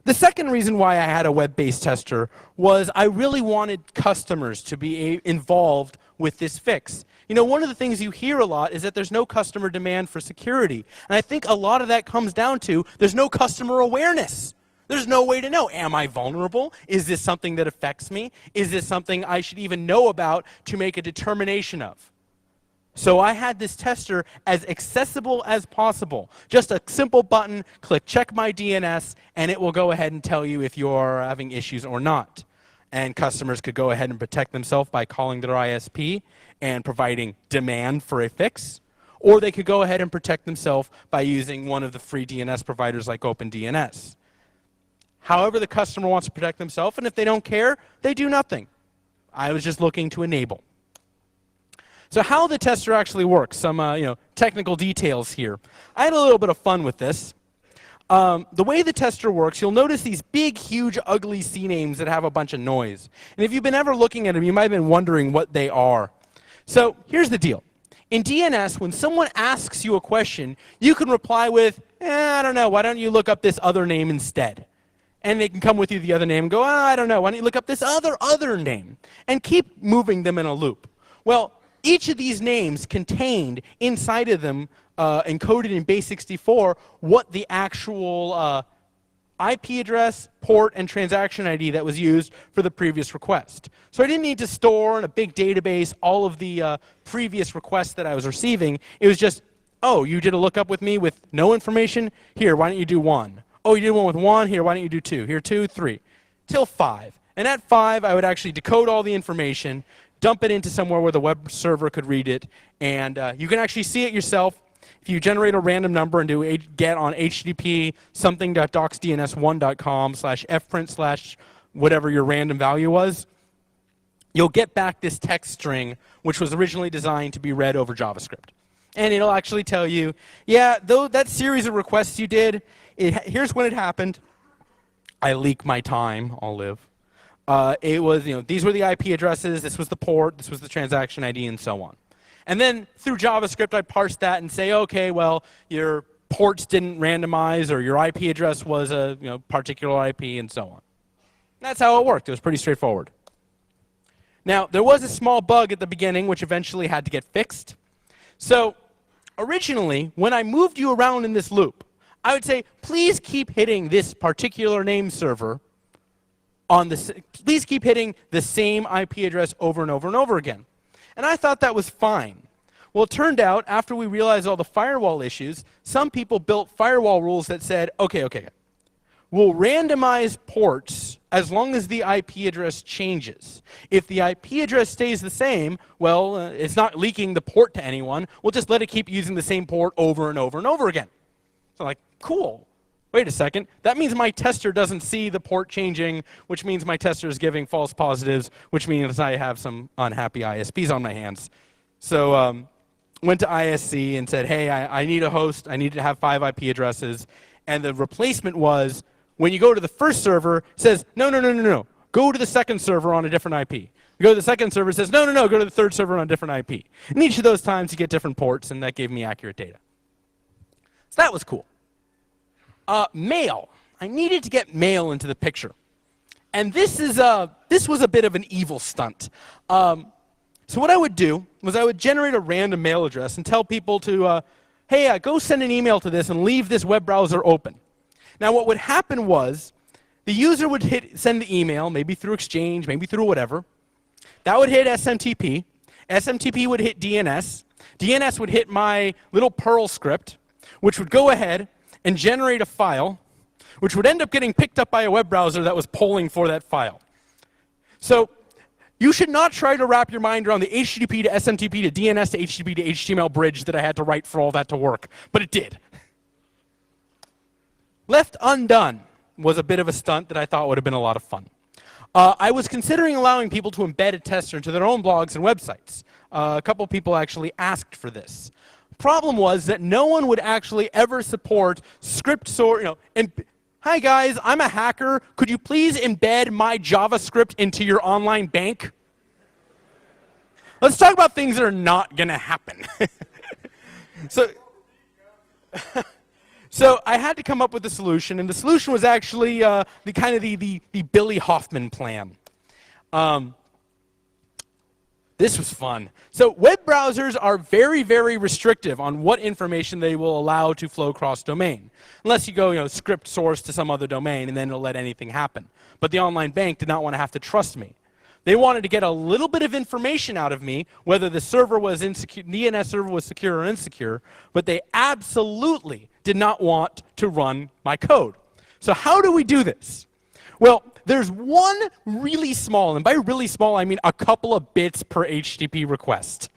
the second reason why I had a web-based tester was I really wanted customers to be involved with this fix. One of the things you hear a lot is that there's no customer demand for security. And I think a lot of that comes down to there's no customer awareness. There's no way to know, am I vulnerable? Is this something that affects me? Is this something I should even know about to make a determination of? So I had this tester as accessible as possible. Just a simple button, click check my DNS, and it will go ahead and tell you if you're having issues or not. And customers could go ahead and protect themselves by calling their ISP and providing demand for a fix. Or they could go ahead and protect themselves by using one of the free DNS providers like OpenDNS. However the customer wants to protect themselves, and if they don't care, they do nothing. I was just looking to enable. So how the tester actually works, some technical details here. I had a little bit of fun with this. The way the tester works, you'll notice these big, huge, ugly CNAMEs that have a bunch of noise. And if you've been ever looking at them, you might have been wondering what they are. So here's the deal. In DNS, when someone asks you a question, you can reply with, I don't know, why don't you look up this other name instead? And they can come with you the other name and go, I don't know, why don't you look up this other name? And keep moving them in a loop. Well, each of these names contained inside of them, encoded in base 64, what the actual IP address, port, and transaction ID that was used for the previous request. So I didn't need to store in a big database all of the previous requests that I was receiving. It was just, oh, you did a lookup with me with no information? Here, why don't you do 1? Oh, you did one with 1? Here, why don't you do 2? Here, 2, 3, till 5. And at 5, I would actually decode all the information, dump it into somewhere where the web server could read it, and you can actually see it yourself. If you generate a random number and do get on http something.docsdns1.com/fprint/ whatever your random value was, you'll get back this text string, which was originally designed to be read over JavaScript. And it'll actually tell you, yeah, though that series of requests you did, here's when it happened. I leak my time, I'll live. It was, these were the IP addresses, this was the port, this was the transaction ID, and so on. And then through JavaScript, I parsed that and say, okay, well, your ports didn't randomize, or your IP address was a particular IP, and so on. That's how it worked. It was pretty straightforward. Now, there was a small bug at the beginning, which eventually had to get fixed. So originally, when I moved you around in this loop, I would say, please keep hitting this particular name server on please keep hitting the same IP address over and over and over again. And I thought that was fine. Well, it turned out, after we realized all the firewall issues, some people built firewall rules that said, okay, will randomize ports as long as the IP address changes. If the IP address stays the same, well, it's not leaking the port to anyone. We'll just let it keep using the same port over and over and over again. So like, cool. Wait a second. That means my tester doesn't see the port changing, which means my tester is giving false positives, which means I have some unhappy ISPs on my hands. So went to ISC and said, hey, I need a host. I need to have 5 IP addresses. And the replacement was, when you go to the first server, it says, no. Go to the second server on a different IP. You go to the second server, it says, no, go to the third server on a different IP. And each of those times you get different ports, and that gave me accurate data. So that was cool. Mail. I needed to get mail into the picture. And this was a bit of an evil stunt. So what I would do was I would generate a random mail address and tell people to, hey, go send an email to this and leave this web browser open. Now what would happen was the user would send the email, maybe through Exchange, maybe through whatever. That would hit SMTP. SMTP would hit DNS. DNS would hit my little Perl script, which would go ahead and generate a file, which would end up getting picked up by a web browser that was polling for that file. So you should not try to wrap your mind around the HTTP to SMTP to DNS to HTTP to HTML bridge that I had to write for all that to work, but it did. Left undone was a bit of a stunt that I thought would have been a lot of fun. I was considering allowing people to embed a tester into their own blogs and websites. A couple people actually asked for this. Problem was that no one would actually ever support script sort, and hi guys, I'm a hacker. Could you please embed my JavaScript into your online bank? Let's talk about things that are not going to happen. So I had to come up with a solution, and the solution was actually the Billy Hoffman plan. This was fun. So web browsers are very, very restrictive on what information they will allow to flow cross-domain. Unless you go, script source to some other domain, and then it'll let anything happen. But the online bank did not want to have to trust me. They wanted to get a little bit of information out of me, whether the server was insecure, DNS server was secure or insecure, but they absolutely did not want to run my code. So how do we do this? Well, there's one really small, and by really small I mean a couple of bits per HTTP request,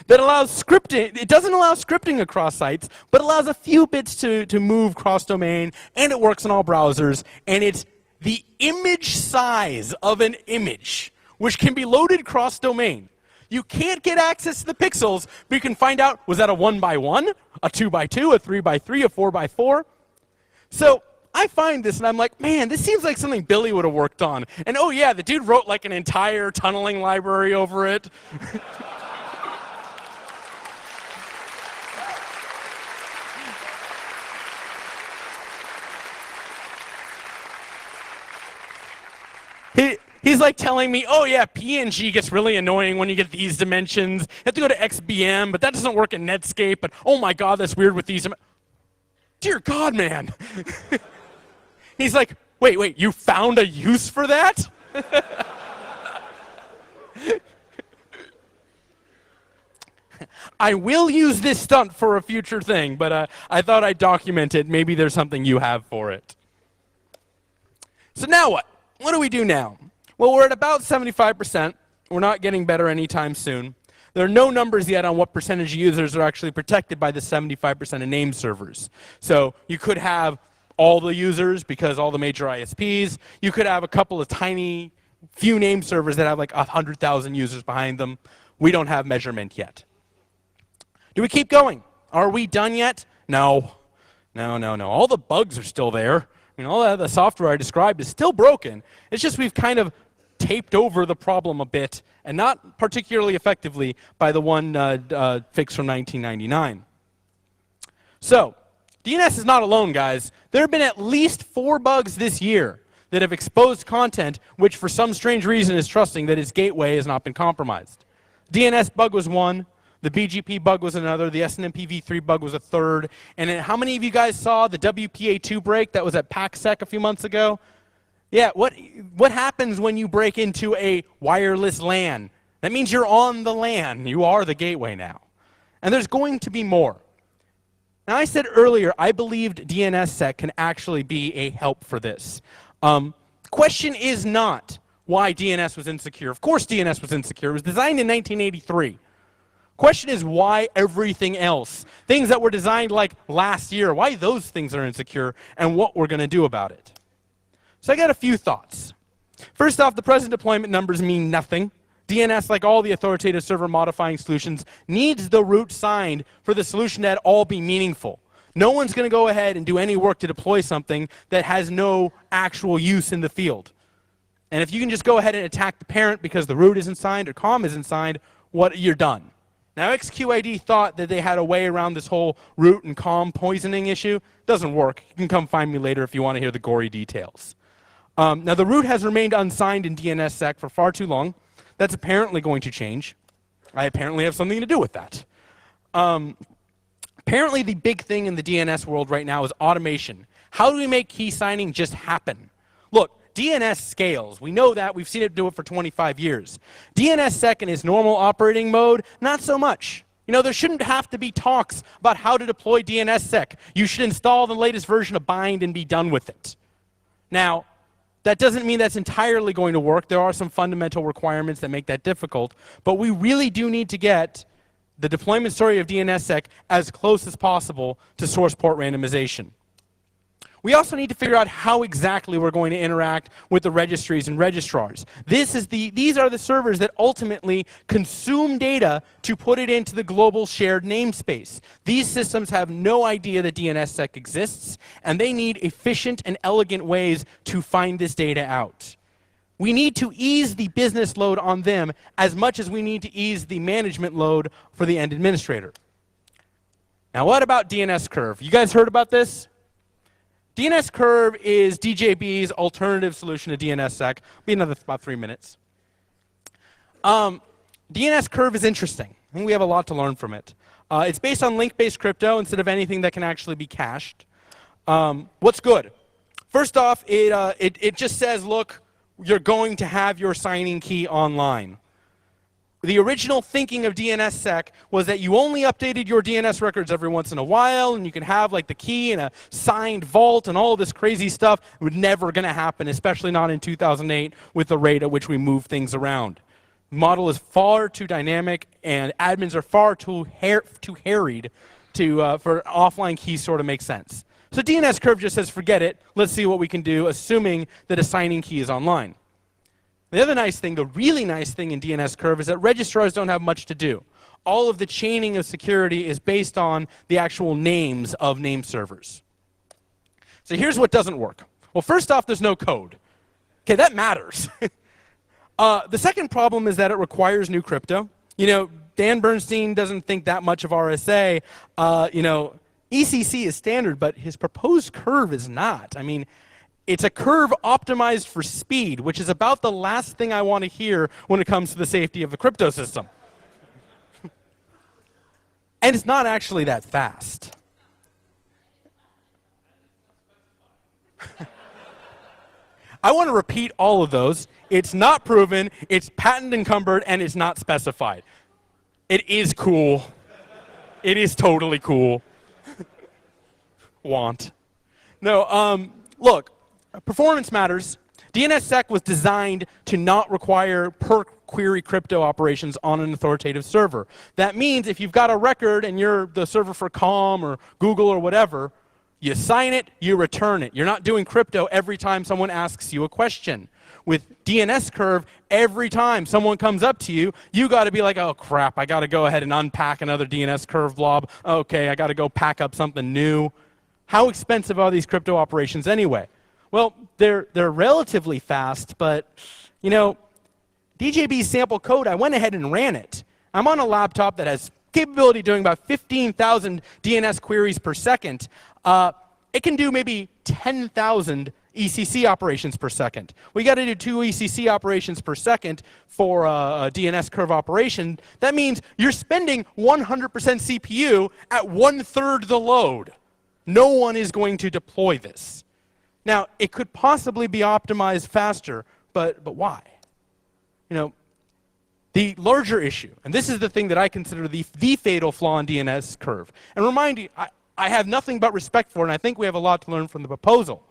that allows scripting. It doesn't allow scripting across sites, but allows a few bits to move cross-domain, and it works on all browsers, and it's the image size of an image, which can be loaded cross-domain. You can't get access to the pixels, but you can find out, was that a 1x1, a 2x2, a 3x3, a 4x4? So I find this, and I'm like, man, this seems like something Billy would have worked on. And oh yeah, the dude wrote like an entire tunneling library over it. He's like telling me, oh yeah, PNG gets really annoying when you get these dimensions. You have to go to XBM, but that doesn't work in Netscape. But oh my God, that's weird with these. Dear God, man. He's like, wait, you found a use for that? I will use this stunt for a future thing, but I thought I'd document it. Maybe there's something you have for it. So now what? What do we do now? Well, we're at about 75%. We're not getting better anytime soon. There are no numbers yet on what percentage of users are actually protected by the 75% of name servers. So you could have all the users because all the major ISPs. You could have a couple of tiny, few name servers that have like 100,000 users behind them. We don't have measurement yet. Do we keep going? Are we done yet? No. All the bugs are still there. All the software I described is still broken. It's just we've kind of taped over the problem a bit, and not particularly effectively by the one fix from 1999. So, DNS is not alone, guys. There have been at least 4 bugs this year that have exposed content which for some strange reason is trusting that its gateway has not been compromised. DNS bug was one. The BGP bug was another. The SNMP v3 bug was a third. And then how many of you guys saw the WPA2 break that was at PACSEC a few months ago? Yeah, what happens when you break into a wireless LAN? That means you're on the LAN. You are the gateway now. And there's going to be more. Now, I said earlier, I believed DNSSEC can actually be a help for this. Question is not why DNS was insecure. Of course DNS was insecure. It was designed in 1983. Question is why everything else, things that were designed like last year, why those things are insecure and what we're going to do about it. So I got a few thoughts. First off, the present deployment numbers mean nothing. DNS, like all the authoritative server modifying solutions, needs the root signed for the solution to at all be meaningful. No one's going to go ahead and do any work to deploy something that has no actual use in the field. And if you can just go ahead and attack the parent because the root isn't signed or COM isn't signed, you're done. Now, XQID thought that they had a way around this whole root and COM poisoning issue. Doesn't work. You can come find me later if you want to hear the gory details. Now, the root has remained unsigned in DNSSEC for far too long. That's apparently going to change. I apparently have something to do with that. Apparently, the big thing in the DNS world right now is automation. How do we make key signing just happen? Look, DNS scales. We know that. We've seen it do it for 25 years. DNSSEC in its normal operating mode, not so much. You know, there shouldn't have to be talks about how to deploy DNSSEC. You should install the latest version of bind and be done with it. Now, that doesn't mean that's entirely going to work. There are some fundamental requirements that make that difficult. But we really do need to get the deployment story of DNSSEC as close as possible to source port randomization. We also need to figure out how exactly we're going to interact with the registries and registrars. These are the servers that ultimately consume data to put it into the global shared namespace. These systems have no idea that DNSSEC exists, and they need efficient and elegant ways to find this data out. We need to ease the business load on them as much as we need to ease the management load for the end administrator. Now, what about DNS Curve? You guys heard about this? DNS Curve is DJB's alternative solution to DNSSEC. Be another about 3 minutes. DNS Curve is interesting. I think we have a lot to learn from it. It's based on link-based crypto instead of anything that can actually be cached. What's good? First off, it just says, look, you're going to have your signing key online. The original thinking of DNSSEC was that you only updated your DNS records every once in a while, and you could have like the key in a signed vault and all this crazy stuff. It was never going to happen, especially not in 2008 with the rate at which we move things around. The model is far too dynamic, and admins are far too harried for offline keys sort of make sense. So DNS Curve just says, forget it. Let's see what we can do, assuming that a signing key is online. The other nice thing, the really nice thing in DNS Curve is that registrars don't have much to do. All of the chaining of security is based on the actual names of name servers. So here's what doesn't work. Well, first off, there's no code. Okay, that matters. The second problem is that it requires new crypto. You know, Dan Bernstein doesn't think that much of RSA. ECC is standard, but his proposed curve is not. I mean, it's a curve optimized for speed, which is about the last thing I want to hear when it comes to the safety of the crypto system. And it's not actually that fast. I want to repeat all of those. It's not proven, it's patent encumbered, and it's not specified. It is cool. It is totally cool. Look. Performance matters. DNSSEC was designed to not require per-query crypto operations on an authoritative server. That means if you've got a record and you're the server for COM or Google or whatever, you sign it, you return it. You're not doing crypto every time someone asks you a question. With DNS Curve, every time someone comes up to you, you got to be like, oh crap, I got to go ahead and unpack another DNS Curve blob. Okay, I got to go pack up something new. How expensive are these crypto operations anyway? Well, they're relatively fast, but, you know, DJB's sample code, I went ahead and ran it. I'm on a laptop that has capability of doing about 15,000 DNS queries per second. It can do maybe 10,000 ECC operations per second. We got to do 2 ECC operations per second for a DNS Curve operation. That means you're spending 100% CPU at 1/3 the load. No one is going to deploy this. Now, it could possibly be optimized faster, but why? You know, the larger issue, and this is the thing that I consider the fatal flaw in DNS Curve. And remind you, I have nothing but respect for, and I think we have a lot to learn from the proposal.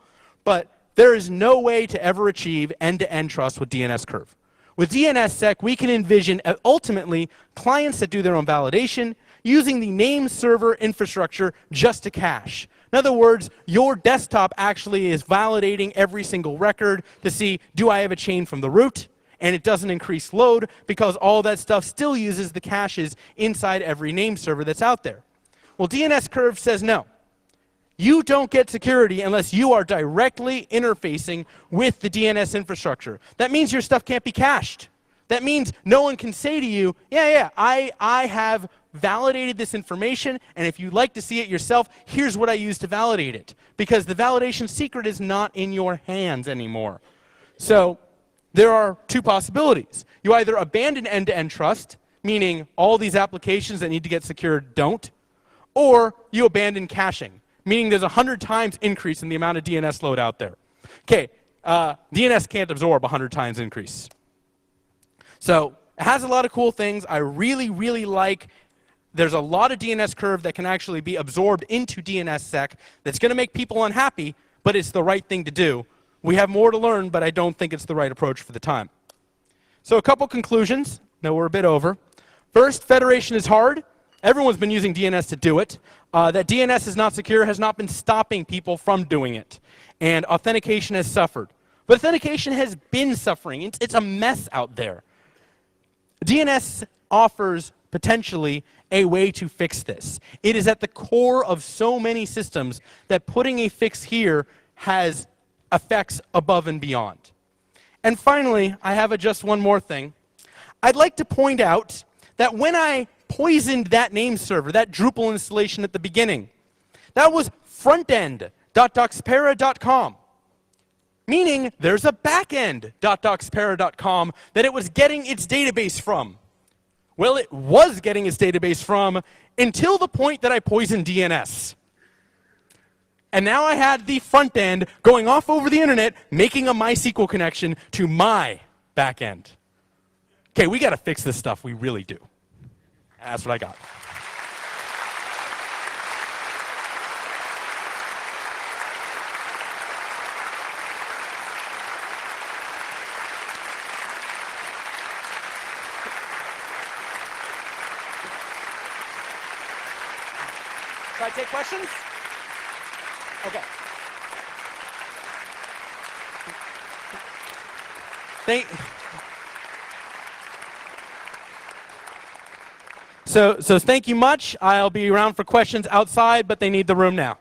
But there is no way to ever achieve end-to-end trust with DNS Curve. With DNSSEC, we can envision ultimately clients that do their own validation using the name server infrastructure just to cache. In other words, your desktop actually is validating every single record to see, do I have a chain from the root? And it doesn't increase load because all that stuff still uses the caches inside every name server that's out there. Well, DNS Curve says no. You don't get security unless you are directly interfacing with the DNS infrastructure. That means your stuff can't be cached. That means no one can say to you, I have validated this information, and if you'd like to see it yourself, here's what I used to validate it. Because the validation secret is not in your hands anymore. So there are two possibilities. You either abandon end-to-end trust, meaning all these applications that need to get secured don't, or you abandon caching, meaning there's 100 times increase in the amount of DNS load out there. Okay, DNS can't absorb 100 times increase. So it has a lot of cool things. I really, really like. There's a lot of DNS Curve that can actually be absorbed into DNSSEC that's going to make people unhappy, but it's the right thing to do. We have more to learn, but I don't think it's the right approach for the time. So a couple conclusions. Now we're a bit over. First, federation is hard. Everyone's been using DNS to do it. That DNS is not secure has not been stopping people from doing it. And authentication has suffered. But authentication has been suffering. It's a mess out there. DNS offers potentially a way to fix this. It is at the core of so many systems that putting a fix here has effects above and beyond. And finally, I have just one more thing. I'd like to point out that when I poisoned that name server, that Drupal installation at the beginning, that was frontend.doxpera.com. Meaning there's a backend.doxpera.com that it was getting its database from. Well, it was getting its database from until the point that I poisoned DNS. And now I had the front end going off over the internet, making a MySQL connection to my backend. Okay, we got to fix this stuff. We really do. That's what I got. Should I take questions? Okay. So thank you much. I'll be around for questions outside, but they need the room now.